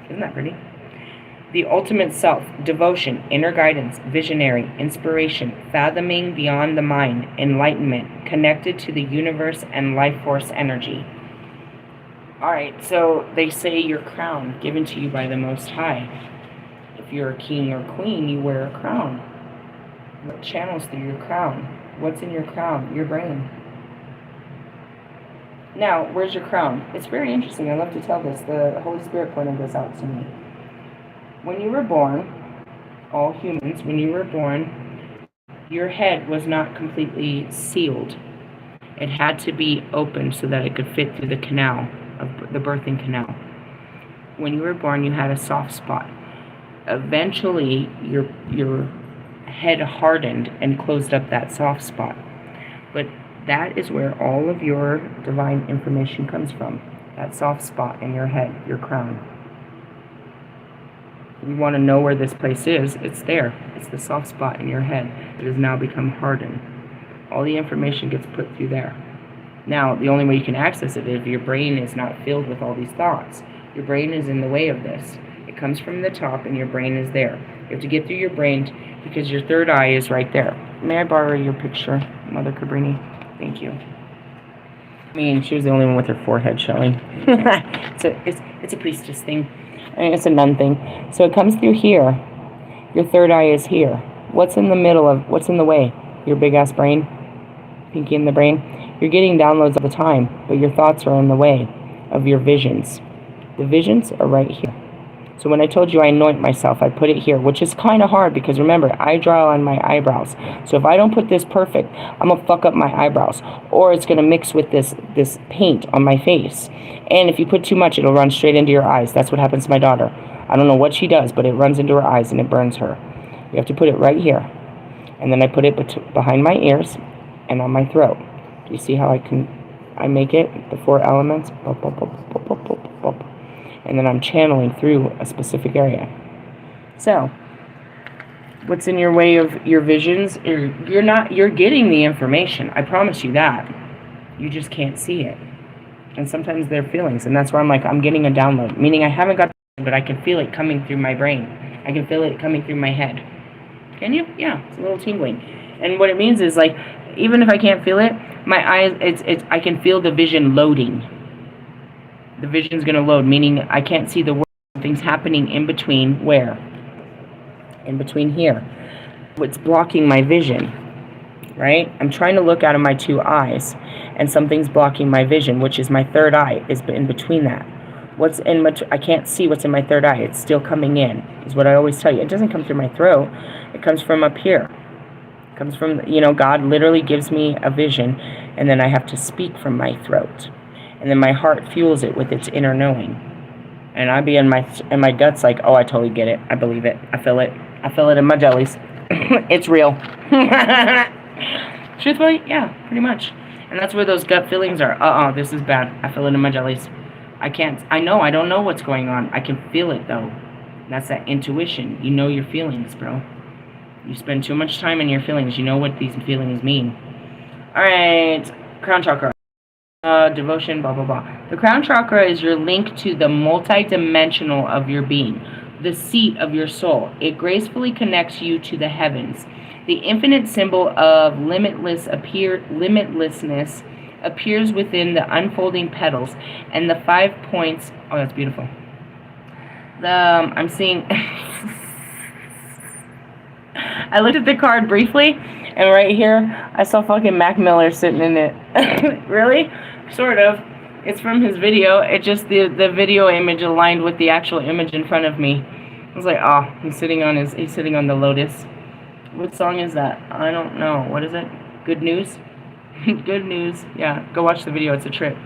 Isn't that pretty? The ultimate self, devotion, inner guidance, visionary, inspiration, fathoming beyond the mind, enlightenment, connected to the universe and life force energy. Alright, so they say your crown, given to you by the Most High. If you're a king or queen, you wear a crown. What channels through your crown? What's in your crown? Your brain. Now, where's your crown? It's very interesting. I love to tell this. The Holy Spirit pointed this out to me. When you were born, all humans, when you were born, your head was not completely sealed. It had to be opened so that it could fit through the canal, of the birthing canal. When you were born, you had a soft spot. Eventually, your head hardened and closed up that soft spot. But that is where all of your divine information comes from. That soft spot in your head, your crown. You want to know where this place is, it's there. It's the soft spot in your head that has now become hardened. All the information gets put through there. Now, the only way you can access it is if your brain is not filled with all these thoughts. Your brain is in the way of this. It comes from the top and your brain is there. You have to get through your brain because your third eye is right there. May I borrow your picture, Mother Cabrini? Thank you. I mean, she was the only one with her forehead showing. It's a priestess thing. I mean, it's a nun thing. So it comes through here. Your third eye is here. What's in the way? Your big ass brain? Pinky in the brain? You're getting downloads all the time, but your thoughts are in the way of your visions. The visions are right here. So when I told you I anoint myself, I put it here, which is kind of hard because remember, I draw on my eyebrows. So if I don't put this perfect, I'm going to fuck up my eyebrows. Or it's going to mix with this paint on my face. And if you put too much, it'll run straight into your eyes. That's what happens to my daughter. I don't know what she does, but it runs into her eyes and it burns her. You have to put it right here. And then I put it behind my ears and on my throat. Do you see how I make it? The 4 elements. Bop, bop, bop, bop, bop, bop, bop. And then I'm channeling through a specific area. So, what's in your way of your visions? You're getting the information. I promise you that. You just can't see it. And sometimes they're feelings, and that's where I'm like, I'm getting a download, meaning I haven't got it, but I can feel it coming through my brain. I can feel it coming through my head. Can you? Yeah, it's a little tingling. And what it means is, like, even if I can't feel it, my eyes, I can feel the vision loading. The vision's going to load, meaning I can't see the words. Something's happening in between where? In between here. What's blocking my vision, right? I'm trying to look out of my two eyes, and something's blocking my vision, which is my third eye, is in between that. I can't see what's in my third eye. It's still coming in, is what I always tell you. It doesn't come through my throat. It comes from up here. It comes from, God literally gives me a vision, and then I have to speak from my throat. And then my heart fuels it with its inner knowing. And I be in my guts like, oh, I totally get it. I believe it. I feel it. I feel it in my jellies. It's real. Truthfully, yeah, pretty much. And that's where those gut feelings are. This is bad. I feel it in my jellies. I don't know what's going on. I can feel it, though. That's that intuition. You know your feelings, bro. You spend too much time in your feelings. You know what these feelings mean. All right, crown chakra. Devotion, blah, blah, blah. The crown chakra is your link to the multi-dimensional of your being, the seat of your soul. It gracefully connects you to the heavens. The infinite symbol of limitlessness appears within the unfolding petals, and the 5 points. Oh, that's beautiful. I'm seeing. I looked at the card briefly, and right here, I saw fucking Mac Miller sitting in it. Really? Sort of. It's from his video. It just the video image aligned with the actual image in front of me. I was like, oh, he's sitting on the lotus. What song is that? I don't know. What is it? Good News? Good News. Yeah, go watch the video. It's a trip.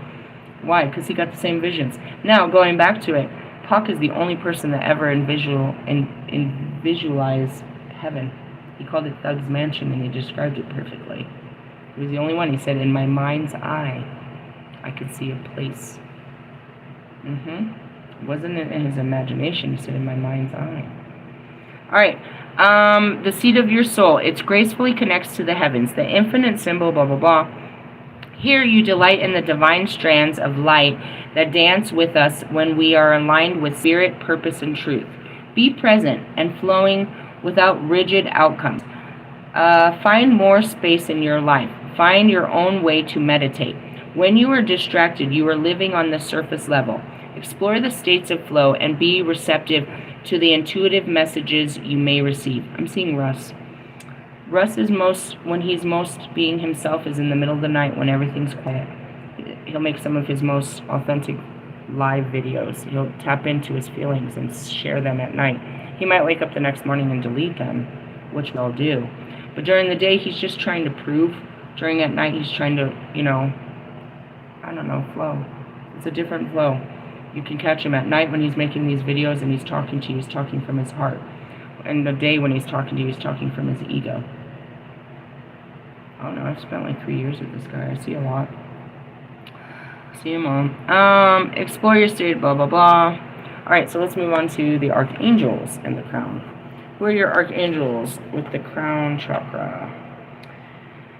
Why? Because he got the same visions. Now, going back to it, Pac is the only person that ever visualized heaven. He called it Thug's Mansion, and he described it perfectly. He was the only one. He said, in my mind's eye, I could see a place. It wasn't in his imagination. He said, in my mind's eye. All right. The seat of your soul. It gracefully connects to the heavens. The infinite symbol, blah, blah, blah. Here you delight in the divine strands of light that dance with us when we are aligned with spirit, purpose, and truth. Be present and flowing without rigid outcomes. Find more space in your life. Find your own way to meditate. When you are distracted, you are living on the surface level. Explore the states of flow and be receptive to the intuitive messages you may receive. I'm seeing Russ. Russ is when he's most being himself is in the middle of the night when everything's quiet. He'll make some of his most authentic live videos. He'll tap into his feelings and share them at night. He might wake up the next morning and delete them, which we'll do. But during the day, he's just trying to prove. During at night, he's trying to, flow. It's a different flow. You can catch him at night when he's making these videos and he's talking to you. He's talking from his heart. And the day when he's talking to you, he's talking from his ego. I don't know. I've spent like 3 years with this guy. I see a lot. See him on. Explore your state, blah, blah, blah. All right, so let's move on to the archangels and the crown. Who are your archangels with the crown chakra?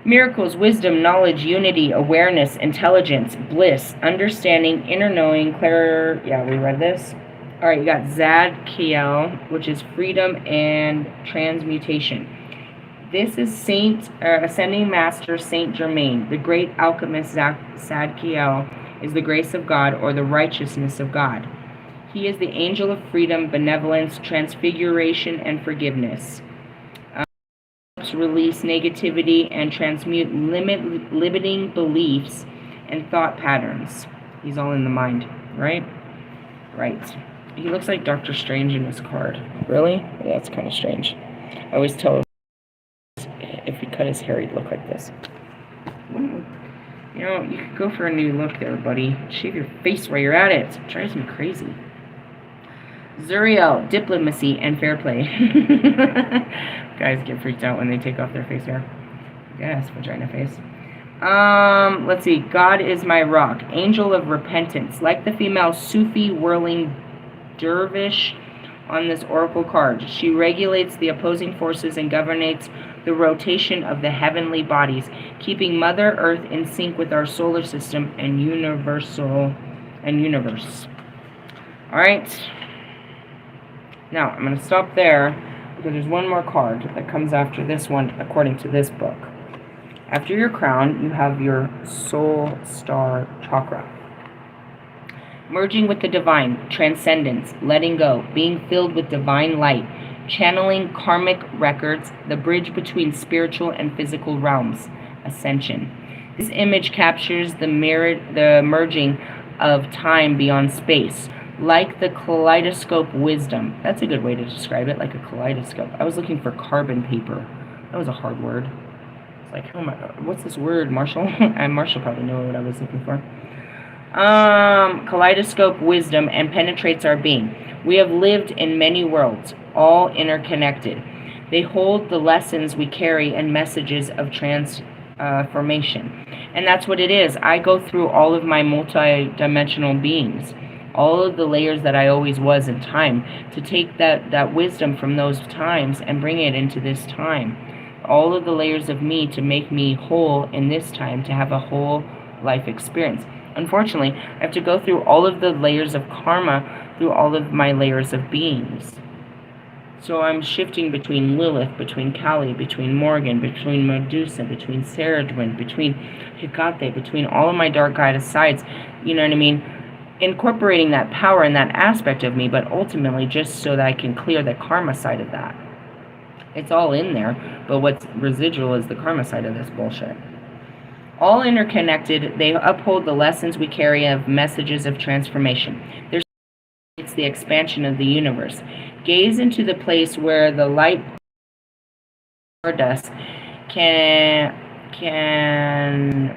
Miracles, wisdom, knowledge, unity, awareness, intelligence, bliss, understanding, inner knowing, yeah, we read this. All right, you got Zadkiel, which is freedom and transmutation. This is Ascending Master Saint Germain. The great alchemist Zadkiel is the grace of God or the righteousness of God. He is the angel of freedom, benevolence, transfiguration, and forgiveness. Release negativity and transmute limiting beliefs and thought patterns. He's all in the mind, right? Right. He looks like Dr. Strange in his card. Really? Yeah, that's kind of strange. I always tell him if he cut his hair, he'd look like this. You could go for a new look there, buddy. Shave your face while you're at it. It drives me crazy. Zuriel, diplomacy and fair play. Guys get freaked out when they take off their face hair. Yes, vagina face. Let's see. God is my rock. Angel of repentance. Like the female Sufi whirling dervish on this oracle card. She regulates the opposing forces and governs the rotation of the heavenly bodies, keeping Mother Earth in sync with our solar system and universe. All right. Now, I'm going to stop there because there's one more card that comes after this one, according to this book. After your crown, you have your soul star chakra. Merging with the divine, transcendence, letting go, being filled with divine light, channeling karmic records, the bridge between spiritual and physical realms, ascension. This image captures the merging of time beyond space, like the kaleidoscope wisdom. That's a good way to describe it, like a kaleidoscope. I was looking for carbon paper. That was a hard word. It's like, oh my, what's this word, Marshall? Marshall probably knew what I was looking for. Kaleidoscope wisdom and penetrates our being. We have lived in many worlds, all interconnected. They hold the lessons we carry and messages of transformation. And that's what it is. I go through all of my multi-dimensional beings, all of the layers that I always was in time, to take that wisdom from those times and bring it into this time. All of the layers of me to make me whole in this time, to have a whole life experience. Unfortunately, I have to go through all of the layers of karma through all of my layers of beings. So I'm shifting between Lilith, between Kali, between Morgan, between Medusa, between Saradwin, between Hecate, between all of my dark goddess sides, you know what I mean? Incorporating that power and that aspect of me, but ultimately just so that I can clear the karma side of that. It's all in there, but what's residual is the karma side of this bullshit. All interconnected, they uphold the lessons we carry of messages of transformation. It's the expansion of the universe. Gaze into the place where the light dust can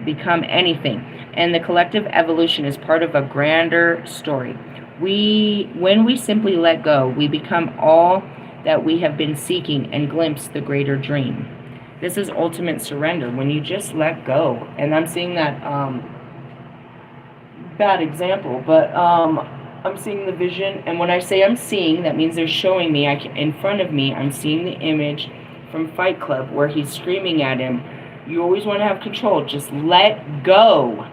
become anything, and the collective evolution is part of a grander story. When we simply let go, we become all that we have been seeking and glimpse the greater dream. This is ultimate surrender, when you just let go. And I'm seeing that, bad example, but I'm seeing the vision. And when I say I'm seeing, that means they're showing me, in front of me, I'm seeing the image from Fight Club where he's screaming at him, you always want to have control, just let go.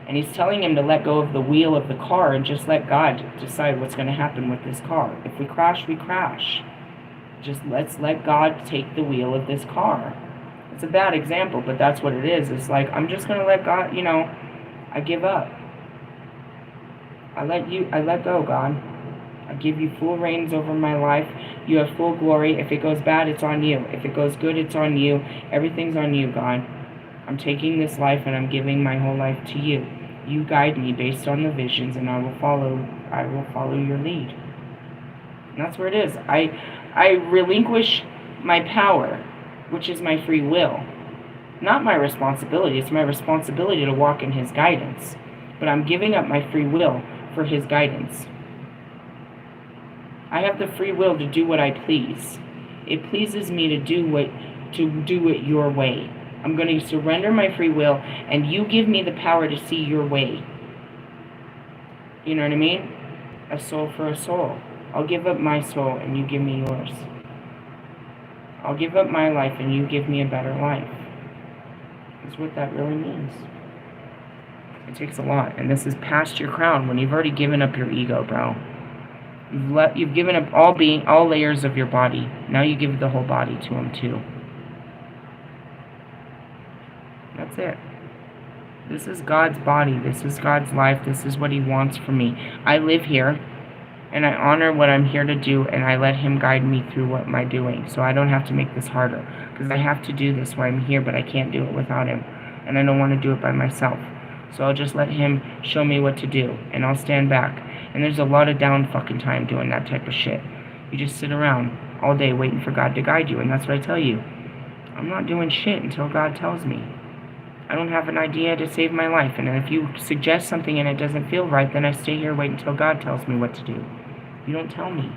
And he's telling him to let go of the wheel of the car and just let God decide what's going to happen with this car. If we crash, we crash. Just let's let God take the wheel of this car. It's a bad example, but that's what it is. It's like, I'm just going to let God, I give up. I let go, God. I give you full reins over my life. You have full glory. If it goes bad, it's on you. If it goes good, it's on you. Everything's on you, God. I'm taking this life and I'm giving my whole life to you. You guide me based on the visions, and I will follow your lead. And that's where it is. I relinquish my power, which is my free will. Not my responsibility. It's my responsibility to walk in His guidance. But I'm giving up my free will for His guidance. I have the free will to do what I please. It pleases me to do it your way. I'm going to surrender my free will, and you give me the power to see your way. You know what I mean? A soul for a soul. I'll give up my soul and you give me yours. I'll give up my life and you give me a better life. That's what that really means. It takes a lot. And this is past your crown, when you've already given up your ego, bro. You've given up all layers of your body. Now you give the whole body to Him too. That's it. This is God's body. This is God's life. This is what He wants for me. I live here, and I honor what I'm here to do, and I let Him guide me through what am I doing, so I don't have to make this harder, because I have to do this while I'm here, but I can't do it without Him, and I don't want to do it by myself. So I'll just let Him show me what to do, and I'll stand back. And there's a lot of down fucking time doing that type of shit. You just sit around all day waiting for God to guide you, and that's what I tell you. I'm not doing shit until God tells me. I don't have an idea to save my life, and if you suggest something and it doesn't feel right, then I stay here waiting until God tells me what to do. You don't tell me.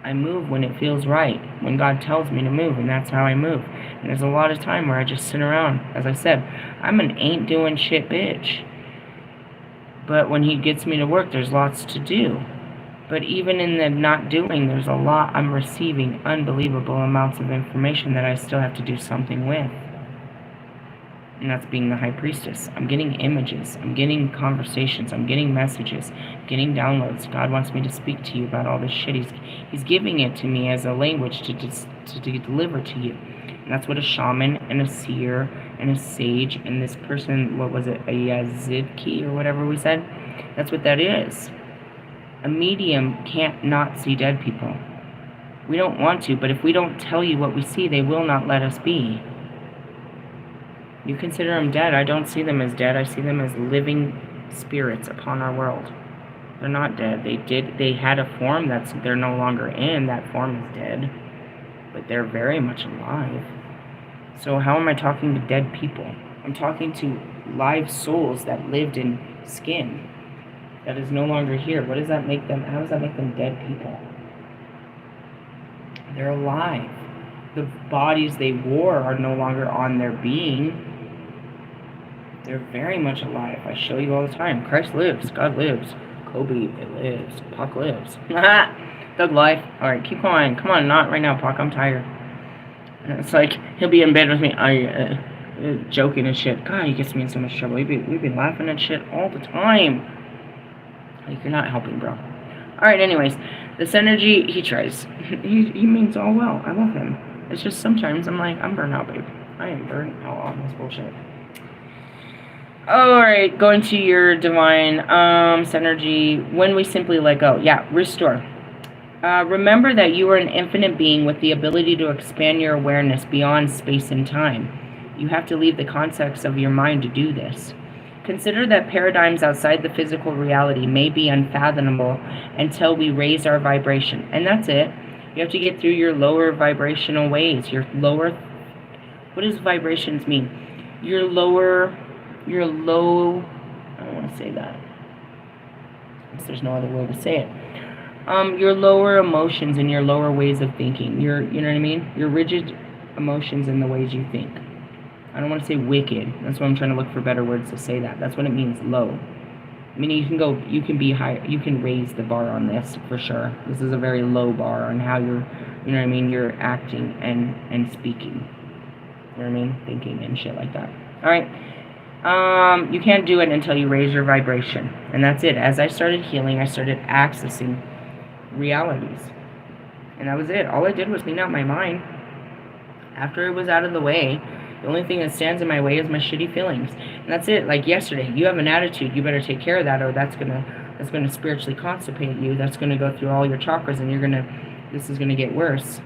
I move when it feels right, when God tells me to move, and that's how I move. And there's a lot of time where I just sit around. As I said, I'm an ain't doing shit bitch. But when He gets me to work, there's lots to do. But even in the not doing, there's a lot I'm receiving, unbelievable amounts of information that I still have to do something with. And that's being the High Priestess. I'm getting images, I'm getting conversations, I'm getting messages, getting downloads. God wants me to speak to you about all this shit. He's giving it to me as a language to deliver to you. And that's what a shaman and a seer and a sage and this person, what was it, a Yazidki or whatever we said? That's what that is. A medium can't not see dead people. We don't want to, but if we don't tell you what we see, they will not let us be. You consider them dead. I don't see them as dead. I see them as living spirits upon our world. They're not dead. They had a form they're no longer in. That form is dead. But they're very much alive. So how am I talking to dead people? I'm talking to live souls that lived in skin that is no longer here. What does that make them? How does that make them dead people? They're alive. The bodies they wore are no longer on their being. They're very much alive. I show you all the time. Christ lives. God lives. Kobe, it lives. Pac lives. Thug life. Alright, keep going. Come on, not right now, Pac. I'm tired. And it's like, he'll be in bed with me. Joking and shit. God, he gets me in so much trouble. We've been laughing at shit all the time. Like, you're not helping, bro. Alright, anyways. This energy, he tries. He means all well. I love him. It's just sometimes I'm like, I'm burnt out, babe. I am burnt out on this bullshit. Alright, going to your divine synergy. When we simply let go. Yeah, restore. Remember that you are an infinite being with the ability to expand your awareness beyond space and time. You have to leave the context of your mind to do this. Consider that paradigms outside the physical reality may be unfathomable until we raise our vibration. And that's it. You have to get through your lower vibrational ways. Your lower... What does vibrations mean? Your low... I don't want to say that. There's no other way to say it. Your lower emotions and your lower ways of thinking. You know what I mean? Your rigid emotions and the ways you think. I don't want to say wicked. That's why I'm trying to look for better words to say that. That's what it means, low. Meaning you can be higher, you can raise the bar on this for sure. This is a very low bar on how you're, you know what I mean, you're acting and speaking. You know what I mean? Thinking and shit like that. Alright. You can't do it until you raise your vibration. And that's it. As I started healing, I started accessing realities. And that was it. All I did was clean out my mind. After it was out of the way, the only thing that stands in my way is my shitty feelings. And that's it. Like yesterday, you have an attitude, you better take care of that, or that's gonna spiritually constipate you. That's gonna go through all your chakras, and this is gonna get worse.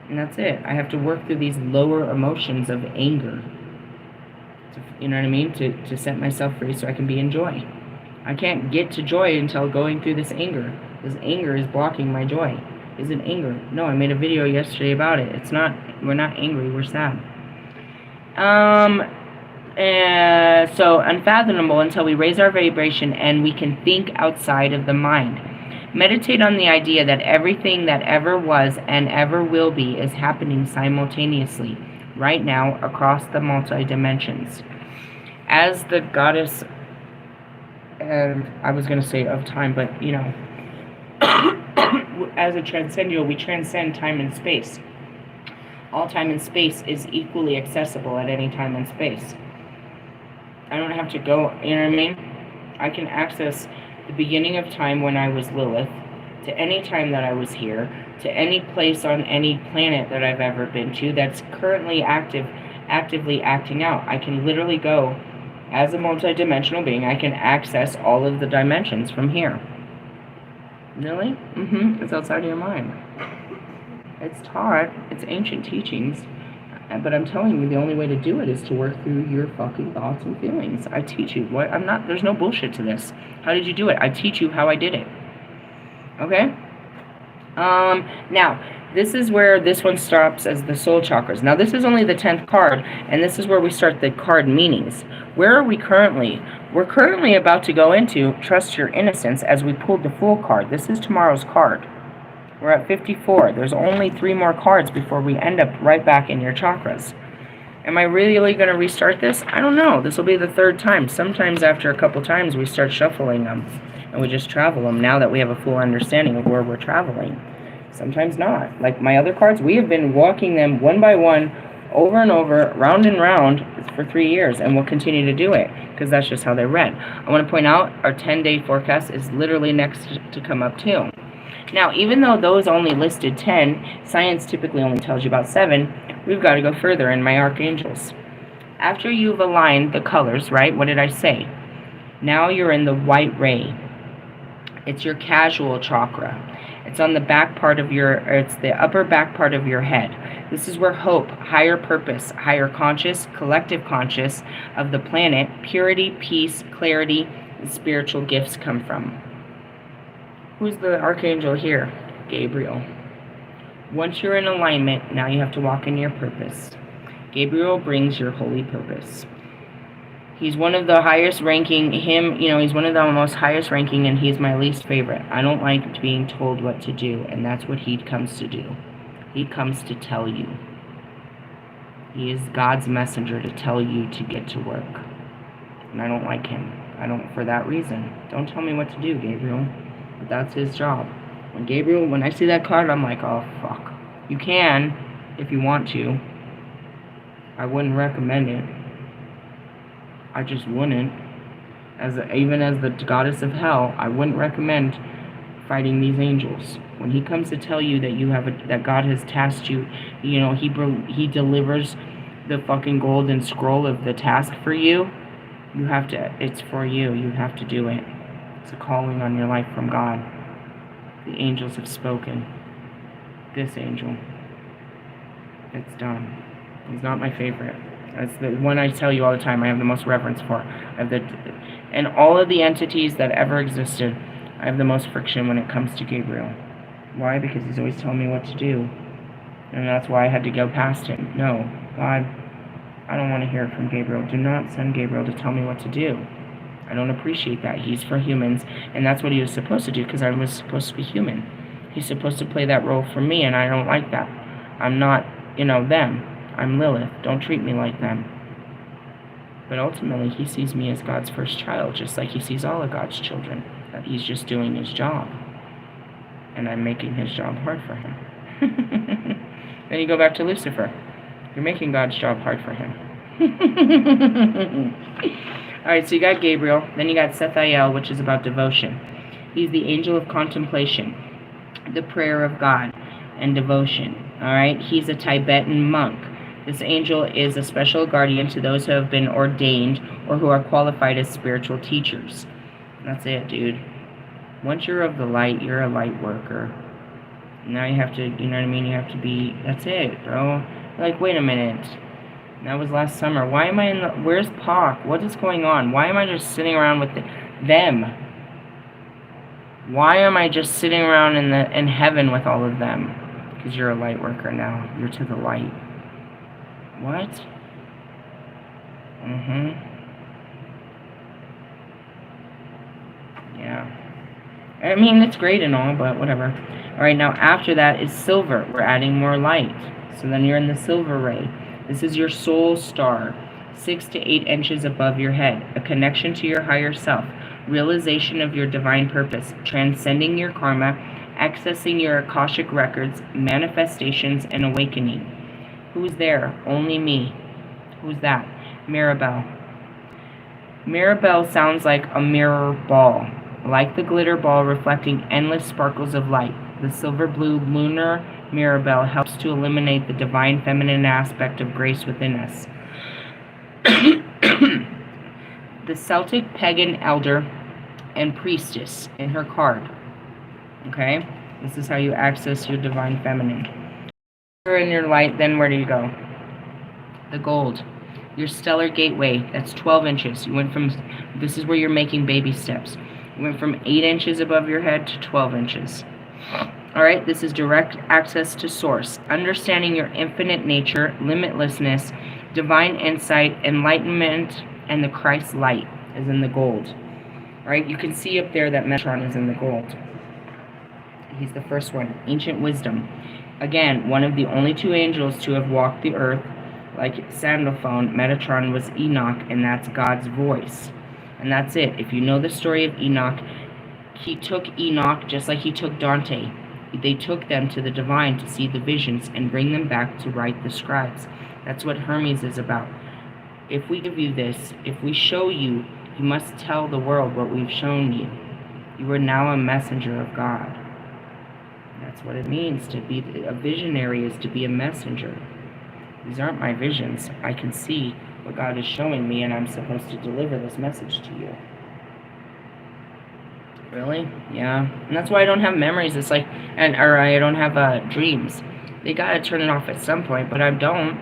And that's it. I have to work through these lower emotions of anger. You know what I mean? To set myself free so I can be in joy. I can't get to joy until going through this anger. This anger is blocking my joy. Is it anger? No, I made a video yesterday about it. It's not, we're not angry, we're sad. So unfathomable until we raise our vibration and we can think outside of the mind. Meditate on the idea that everything that ever was and ever will be is happening simultaneously, right now, across the multi-dimensions. As the goddess, I was going to say of time, but, you know, as a transcendental, we transcend time and space. All time and space is equally accessible at any time and space. I don't have to go, you know what I mean? I can access the beginning of time when I was Lilith, to any time that I was here, to any place on any planet that I've ever been to that's currently actively acting out. I can literally go, as a multi-dimensional being, I can access all of the dimensions from here. Really? It's outside of your mind. It's taught, it's ancient teachings, but I'm telling you, the only way to do it is to work through your fucking thoughts and feelings. I teach you. What? There's no bullshit to this. How did you do it? I teach you how I did it. Okay? Now, this is where this one stops as the soul chakras. Now, this is only the 10th card, and this is where we start the card meanings. Where are we currently? We're currently about to go into Trust Your Innocence as we pulled the Fool card. This is tomorrow's card. We're at 54. There's only 3 more cards before we end up right back in your chakras. Am I really going to restart this? I don't know. This will be the 3rd time. Sometimes after a couple times we start shuffling them. and we just travel them now that we have a full understanding of where we're traveling. Sometimes not. Like my other cards, we have been walking them one by one, over and over, round and round for 3 years, and we'll continue to do it because that's just how they're read. I want to point out our 10-day forecast is literally next to come up too. Now, even though those only listed 10, science typically only tells you about 7, we've got to go further in my archangels. After you've aligned the colors, right, what did I say? Now you're in the white ray. It's your casual chakra. It's on the back part of it's the upper back part of your head. This is where hope, higher purpose, higher conscious, collective conscious of the planet, purity, peace, clarity, and spiritual gifts come from. Who's the archangel here? Gabriel. Once you're in alignment, now you have to walk in your purpose. Gabriel brings your holy purpose. He's one of the highest ranking, he's one of the most highest ranking, and he's my least favorite. I don't like being told what to do, and that's what he comes to do. He comes to tell you. He is God's messenger to tell you to get to work. And I don't like him. For that reason. Don't tell me what to do, Gabriel. But that's his job. When I see that card, I'm like, oh, fuck. You can, if you want to. I wouldn't recommend it. I just wouldn't. Even as the goddess of hell, I wouldn't recommend fighting these angels. When he comes to tell you that that God has tasked you, he delivers the fucking golden scroll of the task for you. You have to. It's for you. You have to do it. It's a calling on your life from God. The angels have spoken. This angel. It's done. He's not my favorite. That's the one I tell you all the time I have the most reverence for. And all of the entities that ever existed, I have the most friction when it comes to Gabriel. Why? Because he's always telling me what to do. And that's why I had to go past him. No, God, I don't want to hear from Gabriel. Do not send Gabriel to tell me what to do. I don't appreciate that. He's for humans, and that's what he was supposed to do because I was supposed to be human. He's supposed to play that role for me, and I don't like that. I'm not, them. I'm Lilith. Don't treat me like them. But ultimately, he sees me as God's first child, just like he sees all of God's children. That he's just doing his job. And I'm making his job hard for him. Then you go back to Lucifer. You're making God's job hard for him. Alright, so you got Gabriel. Then you got Sethiel, which is about devotion. He's the angel of contemplation, the prayer of God, and devotion. Alright, he's a Tibetan monk. This angel is a special guardian to those who have been ordained or who are qualified as spiritual teachers. That's it, dude. Once you're of the light, you're a light worker. Now you have to, you have to be, that's it, bro. Like, wait a minute. That was last summer. Why am I where's Pac? What is going on? Why am I just sitting around with them? Why am I just sitting around in heaven with all of them? Because you're a light worker now. You're to the light. What? Yeah. I mean, it's great and all, but whatever. Alright, now after that is silver. We're adding more light. So then you're in the silver ray. This is your soul star, 6 to 8 inches above your head. A connection to your higher self. Realization of your divine purpose. Transcending your karma. Accessing your Akashic records. Manifestations and awakening. Who's there? Only me. Who's that? Mirabelle. Mirabelle sounds like a mirror ball. Like the glitter ball reflecting endless sparkles of light. The silver blue lunar Mirabelle helps to eliminate the divine feminine aspect of grace within us. The Celtic pagan elder and priestess in her card. Okay? This is how you access your divine feminine. You're in your light, then where do you go? The gold. Your stellar gateway, that's 12 inches. You went from, this is where you're making baby steps. You went from 8 inches above your head to 12 inches. Alright, this is direct access to source. Understanding your infinite nature, limitlessness, divine insight, enlightenment, and the Christ light is in the gold. Alright, you can see up there that Metatron is in the gold. He's the first one. Ancient wisdom. Again, one of the only 2 angels to have walked the earth. Like Sandalphon, Metatron was Enoch, and that's God's voice. And that's it. If you know the story of Enoch, He took Enoch just like he took Dante. They took them to the divine to see the visions and bring them back to write the scribes. That's what Hermes is about. If we give you this, if we show you, you must tell the world what we've shown you. You are now a messenger of God. That's what it means to be a visionary, is to be a messenger. These aren't my visions. I can see what God is showing me, and I'm supposed to deliver this message to you. Really? Yeah. And that's why I don't have memories. It's like, or I don't have dreams. They gotta turn it off at some point, but I don't.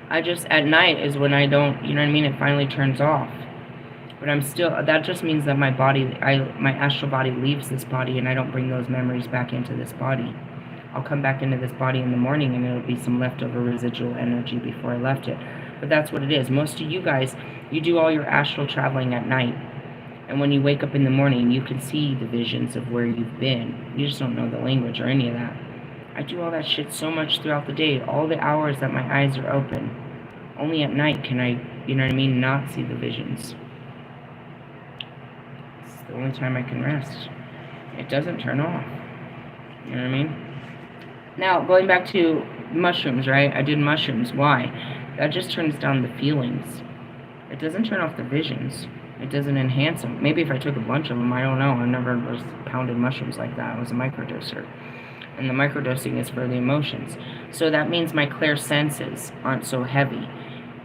I just, at night is when I don't, you know what I mean? It finally turns off. But I'm still, that just means that my body, my astral body leaves this body, and I don't bring those memories back into this body. I'll come back into this body in the morning, and it'll be some leftover residual energy before I left it. But that's what it is. Most of you guys, you do all your astral traveling at night. And when you wake up in the morning, you can see the visions of where you've been. You just don't know the language or any of that. I do all that shit so much throughout the day, all the hours that my eyes are open. Only at night can I, you know what I mean, not see the visions. It's the only time I can rest. It doesn't turn off. You know what I mean? Now, going back to mushrooms, right? I did mushrooms. Why? That just turns down the feelings. It doesn't turn off the visions. It doesn't enhance them. Maybe if I took a bunch of them, I don't know. I never was pounded mushrooms like that. I was a microdoser. And the microdosing is for the emotions. So that means my clairsenses aren't so heavy.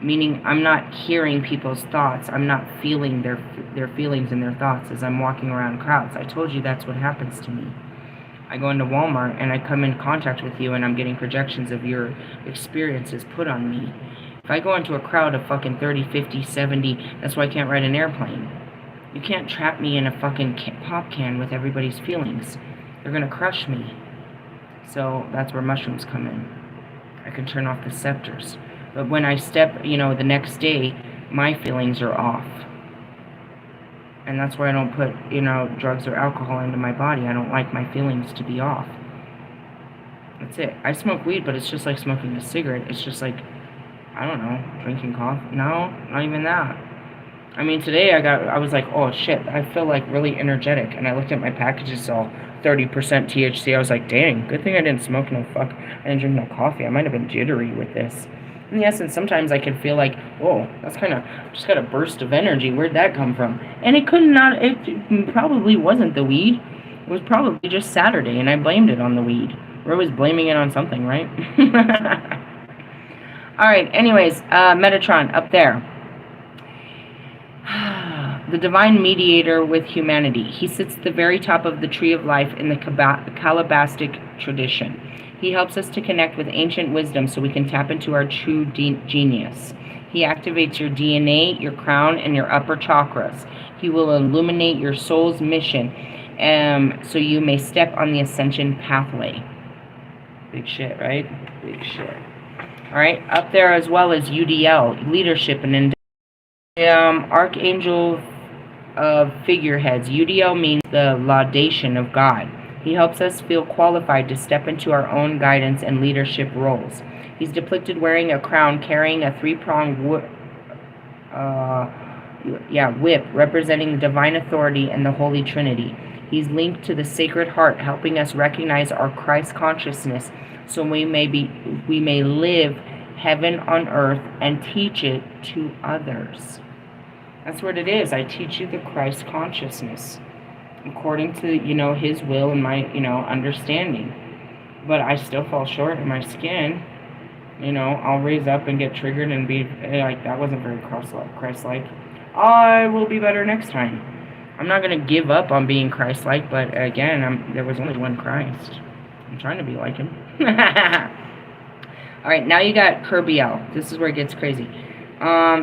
Meaning I'm not hearing people's thoughts. I'm not feeling their feelings and their thoughts as I'm walking around crowds. I told you that's what happens to me. I go into Walmart and I come in contact with you and I'm getting projections of your experiences put on me. If I go into a crowd of fucking 30, 50, 70, that's why I can't ride an airplane. You can't trap me in a fucking pop can with everybody's feelings. They're gonna crush me. So that's where mushrooms come in. I can turn off the scepters. But when I step, the next day, my feelings are off. And that's why I don't put, drugs or alcohol into my body. I don't like my feelings to be off. That's it. I smoke weed, but it's just like smoking a cigarette. It's just like, I don't know, drinking coffee. No, not even that. I mean, today I was like, oh shit, I feel like really energetic. And I looked at my packages, all 30% THC. I was like, dang, good thing I didn't smoke no I didn't drink no coffee. I might have been jittery with this. In the essence, sometimes I can feel like, whoa, that's kind of, just got a burst of energy. Where'd that come from? And it probably wasn't the weed. It was probably just Saturday, and I blamed it on the weed. We're always blaming it on something, right? Alright, anyways, Metatron, up there. The divine mediator with humanity. He sits at the very top of the tree of life in the Kabbalistic tradition. He helps us to connect with ancient wisdom so we can tap into our true genius. He activates your DNA, your crown, and your upper chakras. He will illuminate your soul's mission so you may step on the ascension pathway. Big shit, right? Big shit. Alright, up there as well as UDL, leadership and archangel of figureheads. UDL means the laudation of God. He helps us feel qualified to step into our own guidance and leadership roles. He's depicted wearing a crown, carrying a three-pronged whip, representing the divine authority and the Holy Trinity. He's linked to the Sacred Heart, helping us recognize our Christ consciousness so we may live heaven on earth and teach it to others. That's what it is. I teach you the Christ consciousness according to, his will and my, understanding. But I still fall short in my skin. I'll raise up and get triggered and be like, that wasn't very Christ-like. I will be better next time. I'm not going to give up on being Christ-like, but again, there was only one Christ. I'm trying to be like him. Alright, now you got Kerbiel. This is where it gets crazy.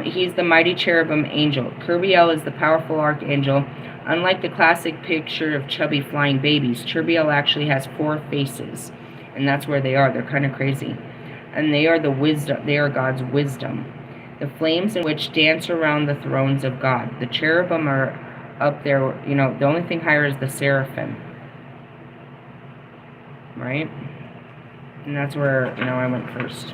He's the mighty cherubim angel. Kerbiel is the powerful archangel. Unlike the classic picture of chubby flying babies, Kerbiel actually has 4 faces. And that's where they are. They're kind of crazy. And they are the wisdom. They are God's wisdom. The flames in which dance around the thrones of God. The cherubim are up there. The only thing higher is the seraphim. Right? And that's where, I went first.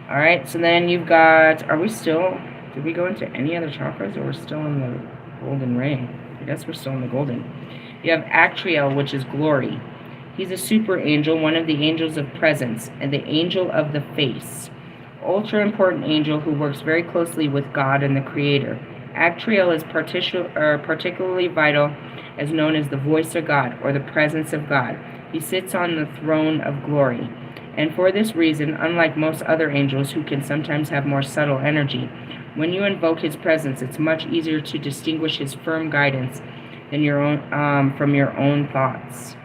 Alright, so then you've got, did we go into any other chakras, or we're still in the golden ray? I guess we're still in the golden. You have Actriel, which is glory. He's a super angel, one of the angels of presence, and the angel of the face. Ultra important angel who works very closely with God and the Creator. Actriel is particularly vital, as known as the voice of God or the presence of God. He sits on the throne of glory. And for this reason, unlike most other angels who can sometimes have more subtle energy, when you invoke his presence, it's much easier to distinguish his firm guidance than your own from your own thoughts.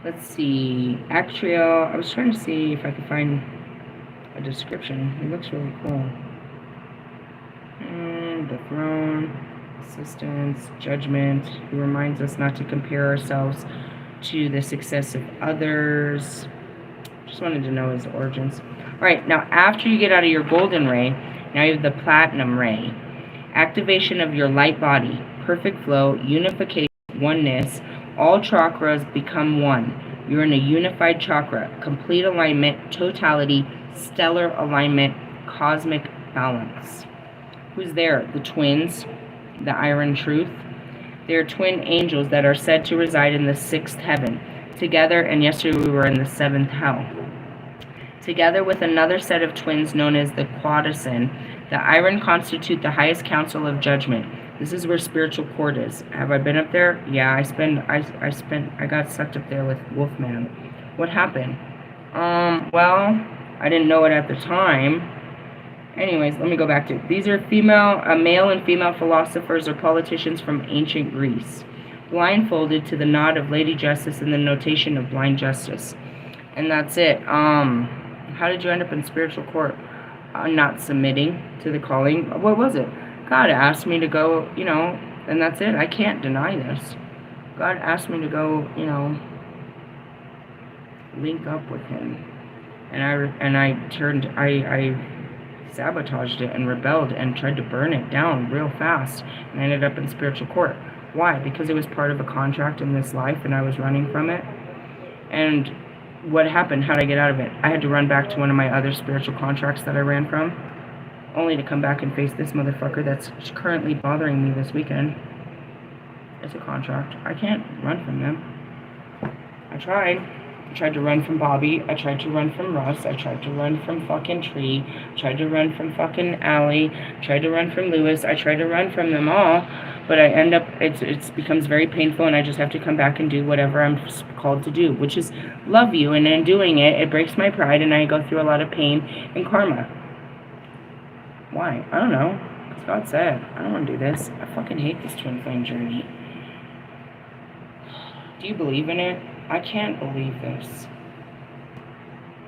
Let's see, Actriel. I was trying to see if I could find a description. It looks really cool. The throne, assistance, judgment. He reminds us not to compare ourselves to the success of others. Just wanted to know his origins. All right, now after you get out of your golden ray, now you have the platinum ray. Activation of your light body, perfect flow, unification, oneness. All chakras become one. You're in a unified chakra, complete alignment, totality, stellar alignment, cosmic balance. Who's there? The twins, the iron truth. They are twin angels that are said to reside in the 6th heaven, together, and yesterday we were in the 7th hell. Together with another set of twins known as the Quadricin, the iron constitute the highest council of judgment. This is where spiritual court is. Have I been up there? Yeah, I got sucked up there with Wolfman. What happened? Well, I didn't know it at the time. Anyways, let me go back to it. These are male and female philosophers or politicians from ancient Greece, blindfolded to the nod of Lady Justice and the notation of blind justice. And that's it. How did you end up in spiritual court? Not submitting to the calling. What was it? God asked me to go, and that's it. I can't deny this. God asked me to go, link up with him. And I sabotaged it and rebelled and tried to burn it down real fast, and I ended up in spiritual court. Why? Because it was part of a contract in this life and I was running from it. And what happened? How did I get out of it? I had to run back to one of my other spiritual contracts that I ran from, only to come back and face this motherfucker that's currently bothering me this weekend. It's a contract. I can't run from them. I tried to run from Bobby. I tried to run from Russ. I tried to run from fucking Tree. I tried to run from fucking Allie. I tried to run from Lewis. I tried to run from them all, but I end up, it becomes very painful, and I just have to come back and do whatever I'm called to do, which is love you. And in doing it, it breaks my pride, and I go through a lot of pain and karma. Why? I don't know. Because God said, I don't want to do this. I fucking hate this twin flame journey. Do you believe in it? I can't believe this.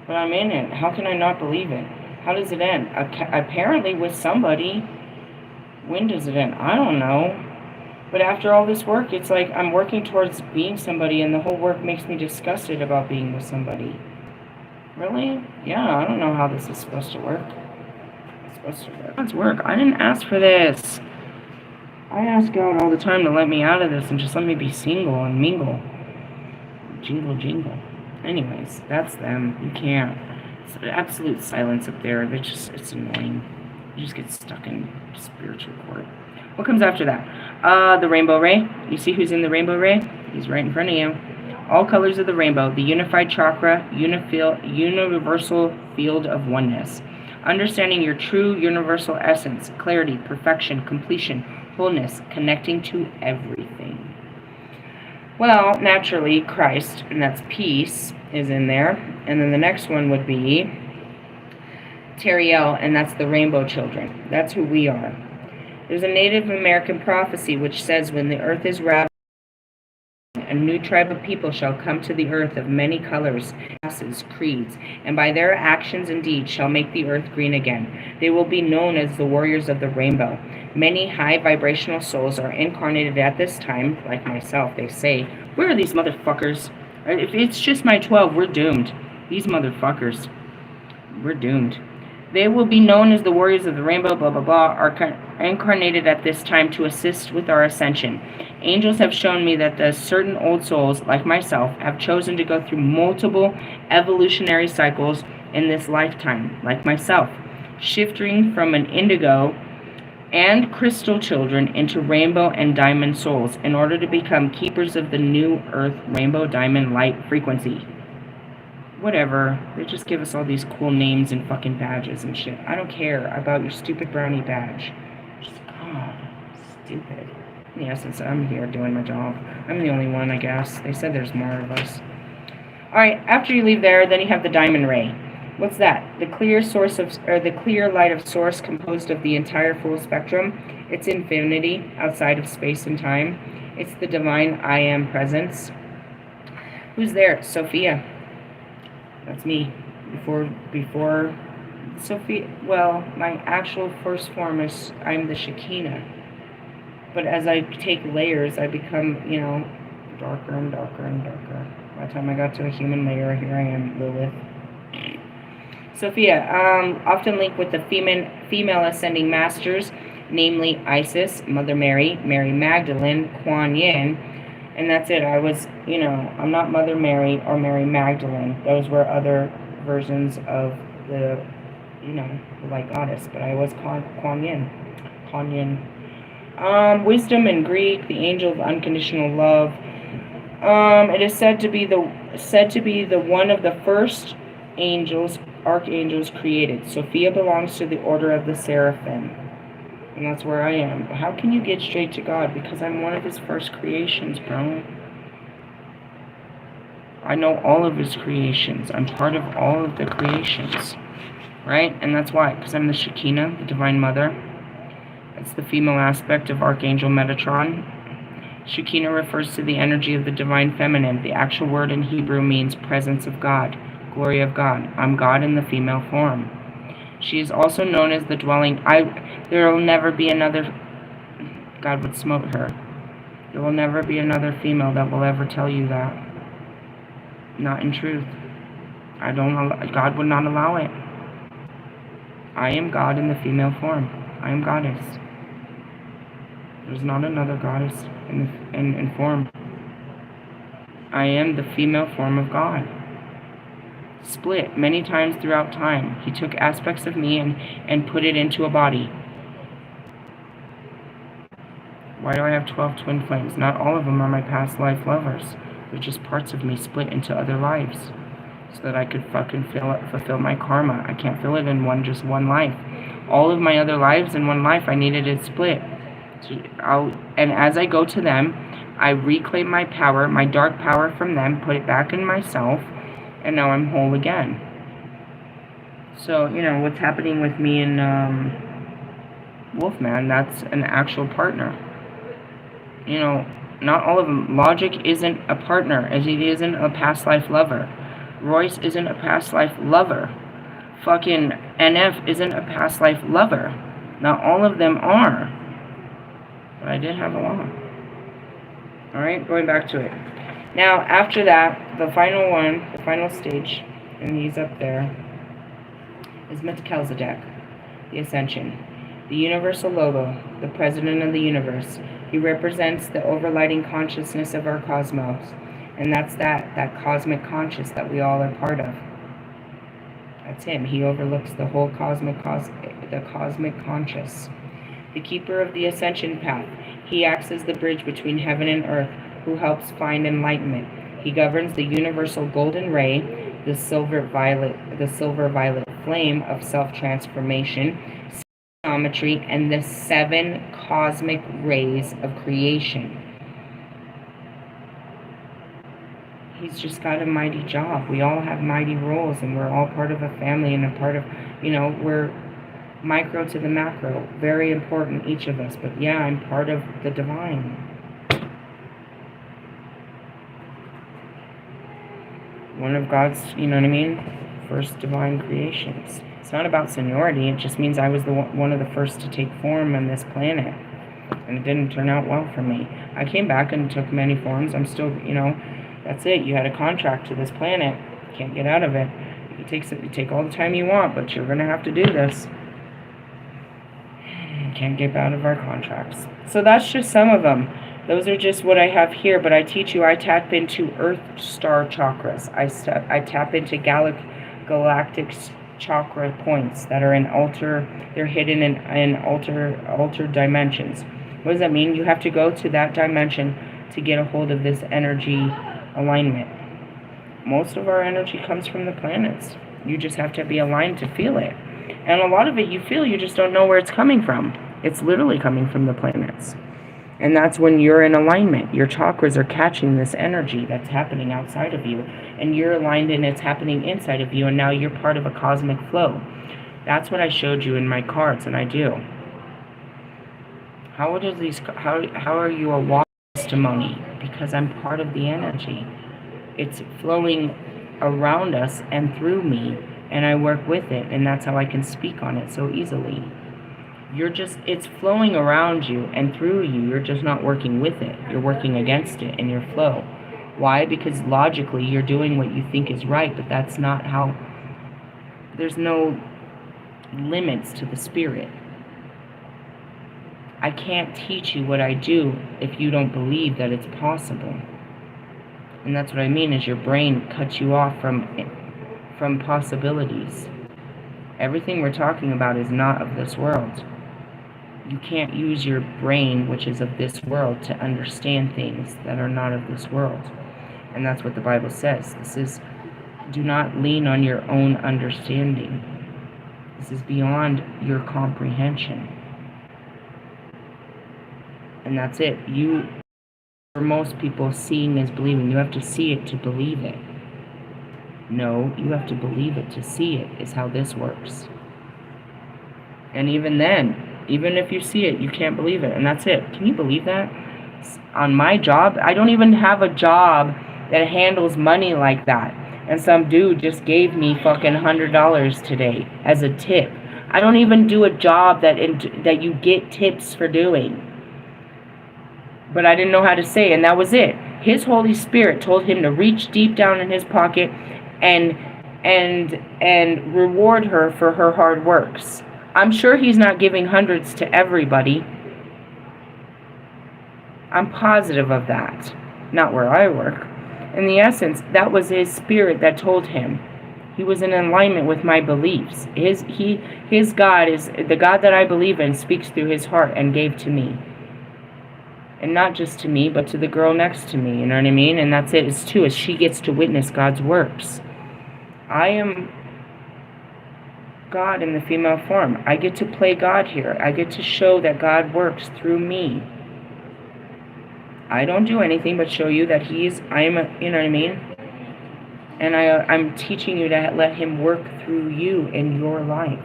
But I'm in it. How can I not believe it? How does it end? Apparently with somebody. When does it end? I don't know. But after all this work, it's like I'm working towards being somebody, and the whole work makes me disgusted about being with somebody. Really? Yeah, I don't know how this is supposed to work. It's supposed to work. It's work. I didn't ask for this. I ask God all the time to let me out of this and just let me be single and mingle. Jingle, jingle. Anyways, that's them. You can't. It's absolute silence up there. It's annoying. You just get stuck in spiritual court. What comes after that? The rainbow ray. You see who's in the rainbow ray? He's right in front of you. All colors of the rainbow. The unified chakra, universal field of oneness. Understanding your true universal essence, clarity, perfection, completion, wholeness, connecting to everything. Well, naturally, Christ, and that's peace, is in there. And then the next one would be Teriel, and that's the rainbow children. That's who we are. There's a Native American prophecy which says, when the earth is ravaged, a new tribe of people shall come to the earth of many colors, classes, creeds, and by their actions and deeds shall make the earth green again. They will be known as the warriors of the rainbow. Many high vibrational souls are incarnated at this time, like myself. They say, where are these motherfuckers? If it's just my 12, we're doomed. These motherfuckers, we're doomed. They will be known as the warriors of the rainbow, blah, blah, blah, are incarnated at this time to assist with our ascension. Angels have shown me that the certain old souls, like myself, have chosen to go through multiple evolutionary cycles in this lifetime, like myself, shifting from an indigo and crystal children into rainbow and diamond souls in order to become keepers of the new earth rainbow diamond light frequency. Whatever. They just give us all these cool names and fucking badges and shit. I don't care about your stupid brownie badge. Just, God, stupid. In the essence, I'm here doing my job. I'm the only one, I guess. They said there's more of us. Alright, after you leave there, then you have the diamond ray. What's that? The clear source of, or the clear light of source composed of the entire full spectrum. It's infinity, outside of space and time. It's the divine I am presence. Who's there? Sophia. That's me. Before Sophia, well, my actual first form is, I'm the Shekinah. But as I take layers, I become, you know, darker and darker and darker. By the time I got to a human layer, here I am, Lilith. Sophia, often linked with the female ascending masters, namely Isis, Mother Mary, Mary Magdalene, Kuan Yin, and that's it. I was, you know, I'm not Mother Mary or Mary Magdalene. Those were other versions of the, you know, the light goddess, but I was Kuan Yin. Kuan Yin. Wisdom in Greek, the angel of unconditional love. It is said to be the one of the first archangels created. Sophia belongs to the order of the seraphim, and that's where I am. How can you get straight to God? Because I'm one of his first creations, bro. I know all of his creations. I'm part of all of the creations, right? And that's why, because I'm the Shekinah, the Divine Mother. That's the female aspect of Archangel Metatron. Shekinah refers to the energy of the Divine Feminine. The actual word in Hebrew means presence of God, glory of God. I'm God in the female form. She is also known as the dwelling. There will never be another. God would smote her. There will never be another female that will ever tell you that. Not in truth. God would not allow it. I am God in the female form. I am goddess. There's not another goddess in form. I am the female form of God. Split many times throughout time. He took aspects of me and put it into a body. Why do I have 12 twin flames? Not all of them are my past life lovers. They're just parts of me split into other lives, so that I could fucking fulfill my karma. I can't fill it in just one life. All of my other lives in one life, I needed it split. So and as I go to them, I reclaim my power, my dark power from them, put it back in myself, and now I'm whole again. So, you know, what's happening with me and Wolfman, that's an actual partner. You know, not all of them. Logic isn't a partner, as he isn't a past life lover. Royce isn't a past life lover. Fucking NF isn't a past life lover. Not all of them are. But I did have a lot. Alright, going back to it. Now, after that, the final one, the final stage, and he's up there, is Melchizedek, the Ascension, the universal logo, the president of the universe. He represents the overlighting consciousness of our cosmos, and that's that cosmic conscious that we all are part of. That's him. He overlooks the whole cosmic conscious. The keeper of the ascension path. He acts as the bridge between heaven and earth, who helps find enlightenment. He governs the universal golden ray, the silver violet flame of self-transformation, geometry, and the 7 cosmic rays of creation. He's just got a mighty job. We all have mighty roles, and we're all part of a family and a part of, you know, we're micro to the macro. Very important, each of us. But yeah, I'm part of the divine. One of God's, you know what I mean? First divine creations. It's not about seniority. It just means I was one of the first to take form on this planet. And it didn't turn out well for me. I came back and took many forms. I'm still, you know, that's it. You had a contract to this planet. Can't get out of it. You take all the time you want, but you're going to have to do this. Can't get out of our contracts. So that's just some of them. Those are just what I have here, but I teach you, I tap into Earth star chakras. I tap into galactic chakra points that are in they're hidden in alter dimensions. What does that mean? You have to go to that dimension to get a hold of this energy alignment. Most of our energy comes from the planets. You just have to be aligned to feel it. And a lot of it you feel, you just don't know where it's coming from. It's literally coming from the planets. And that's when you're in alignment. Your chakras are catching this energy that's happening outside of you. And you're aligned and it's happening inside of you. And now you're part of a cosmic flow. That's what I showed you in my cards, and I do. How are you a walk testimony? Because I'm part of the energy. It's flowing around us and through me. And I work with it. And that's how I can speak on it so easily. It's flowing around you and through you. You're just not working with it. You're working against it in your flow. Why? Because logically you're doing what you think is right, but that's not how. There's no limits to the spirit. I can't teach you what I do if you don't believe that it's possible. And that's what I mean is your brain cuts you off from possibilities. Everything we're talking about is not of this world. You can't use your brain, which is of this world, to understand things that are not of this world. And that's what the Bible says. This is, do not lean on your own understanding. This is beyond your comprehension. And that's it. For most people, seeing is believing. You have to see it to believe it. No, you have to believe it to see it, is how this works. And even then, even if you see it, you can't believe it. And that's it. Can you believe that? On my job, I don't even have a job that handles money like that. And some dude just gave me fucking $100 today as a tip. I don't even do a job that you get tips for doing. But I didn't know how to say, and that was it. His Holy Spirit told him to reach deep down in his pocket and reward her for her hard works. I'm sure he's not giving hundreds to everybody. I'm positive of that. Not where I work. In the essence, that was his spirit that told him. He was in alignment with my beliefs. His God is the God that I believe in, speaks through his heart and gave to me. And not just to me, but to the girl next to me. You know what I mean? And that's it. It's too, as she gets to witness God's works. I am God in the female form. I get to play God here. I get to show that God works through me. I don't do anything but show you that you know what I mean? And I'm teaching you to let him work through you in your life.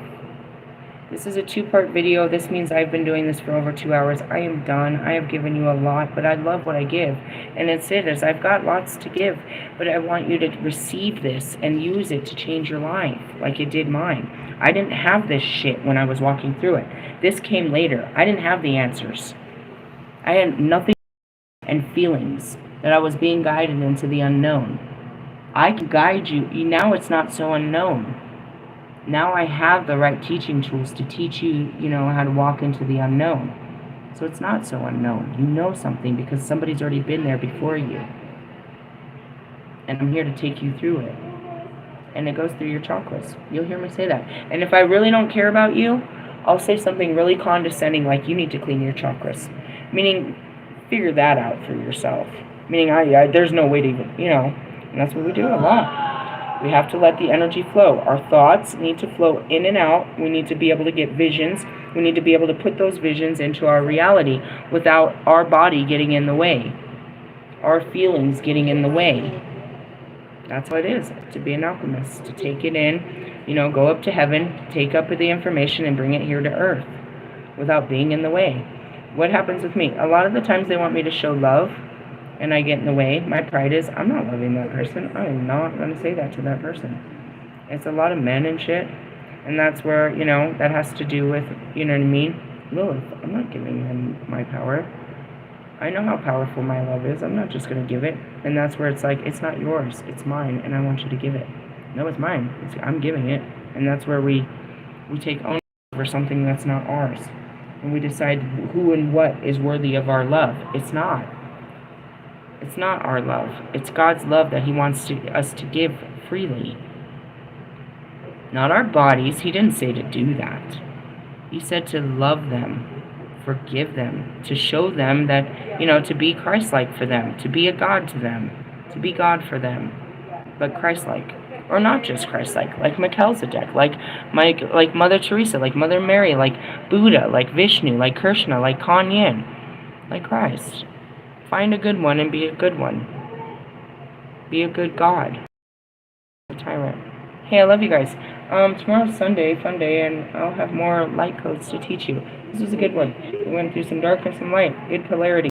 This is a 2-part video. This means I've been doing this for over 2 hours. I am done. I have given you a lot, but I love what I give. And it's I've got lots to give, but I want you to receive this and use it to change your life like it did mine. I didn't have this shit when I was walking through it. This came later. I didn't have the answers. I had nothing and feelings that I was being guided into the unknown. I can guide you. Now it's not so unknown. Now I have the right teaching tools to teach you, how to walk into the unknown. So it's not so unknown. You know something because somebody's already been there before you. And I'm here to take you through it. And it goes through your chakras. You'll hear me say that. And if I really don't care about you, I'll say something really condescending like you need to clean your chakras. Meaning, figure that out for yourself. Meaning, there's no way to even, and that's what we do a lot. We have to let the energy flow. Our thoughts need to flow in and out. We need to be able to get visions. We need to be able to put those visions into our reality without our body getting in the way. Our feelings getting in the way. That's what it is, to be an alchemist. To take it in, go up to heaven, take up the information and bring it here to earth without being in the way. What happens with me? A lot of the times they want me to show love. And I get in the way. My pride is, I'm not loving that person. I am not going to say that to that person. It's a lot of men and shit. And that's where, that has to do with, you know what I mean? Lilith, I'm not giving them my power. I know how powerful my love is. I'm not just going to give it. And that's where it's like, it's not yours. It's mine. And I want you to give it. No, it's mine. I'm giving it. And that's where we take ownership over something that's not ours. And we decide who and what is worthy of our love. It's not. It's not our love. It's God's love that he wants us to give freely. Not our bodies. He didn't say to do that. He said to love them, forgive them, to show them that, to be Christ-like for them, to be a God to them, to be God for them, but Christ-like. Or not just Christ-like, like Melchizedek, like Mother Teresa, like Mother Mary, like Buddha, like Vishnu, like Krishna, like Kuan, like Christ. Find a good one and be a good one. Be a good God. A tyrant. Hey, I love you guys. Tomorrow's Sunday, fun day, and I'll have more light codes to teach you. This was a good one. We went through some dark and some light. Good polarity.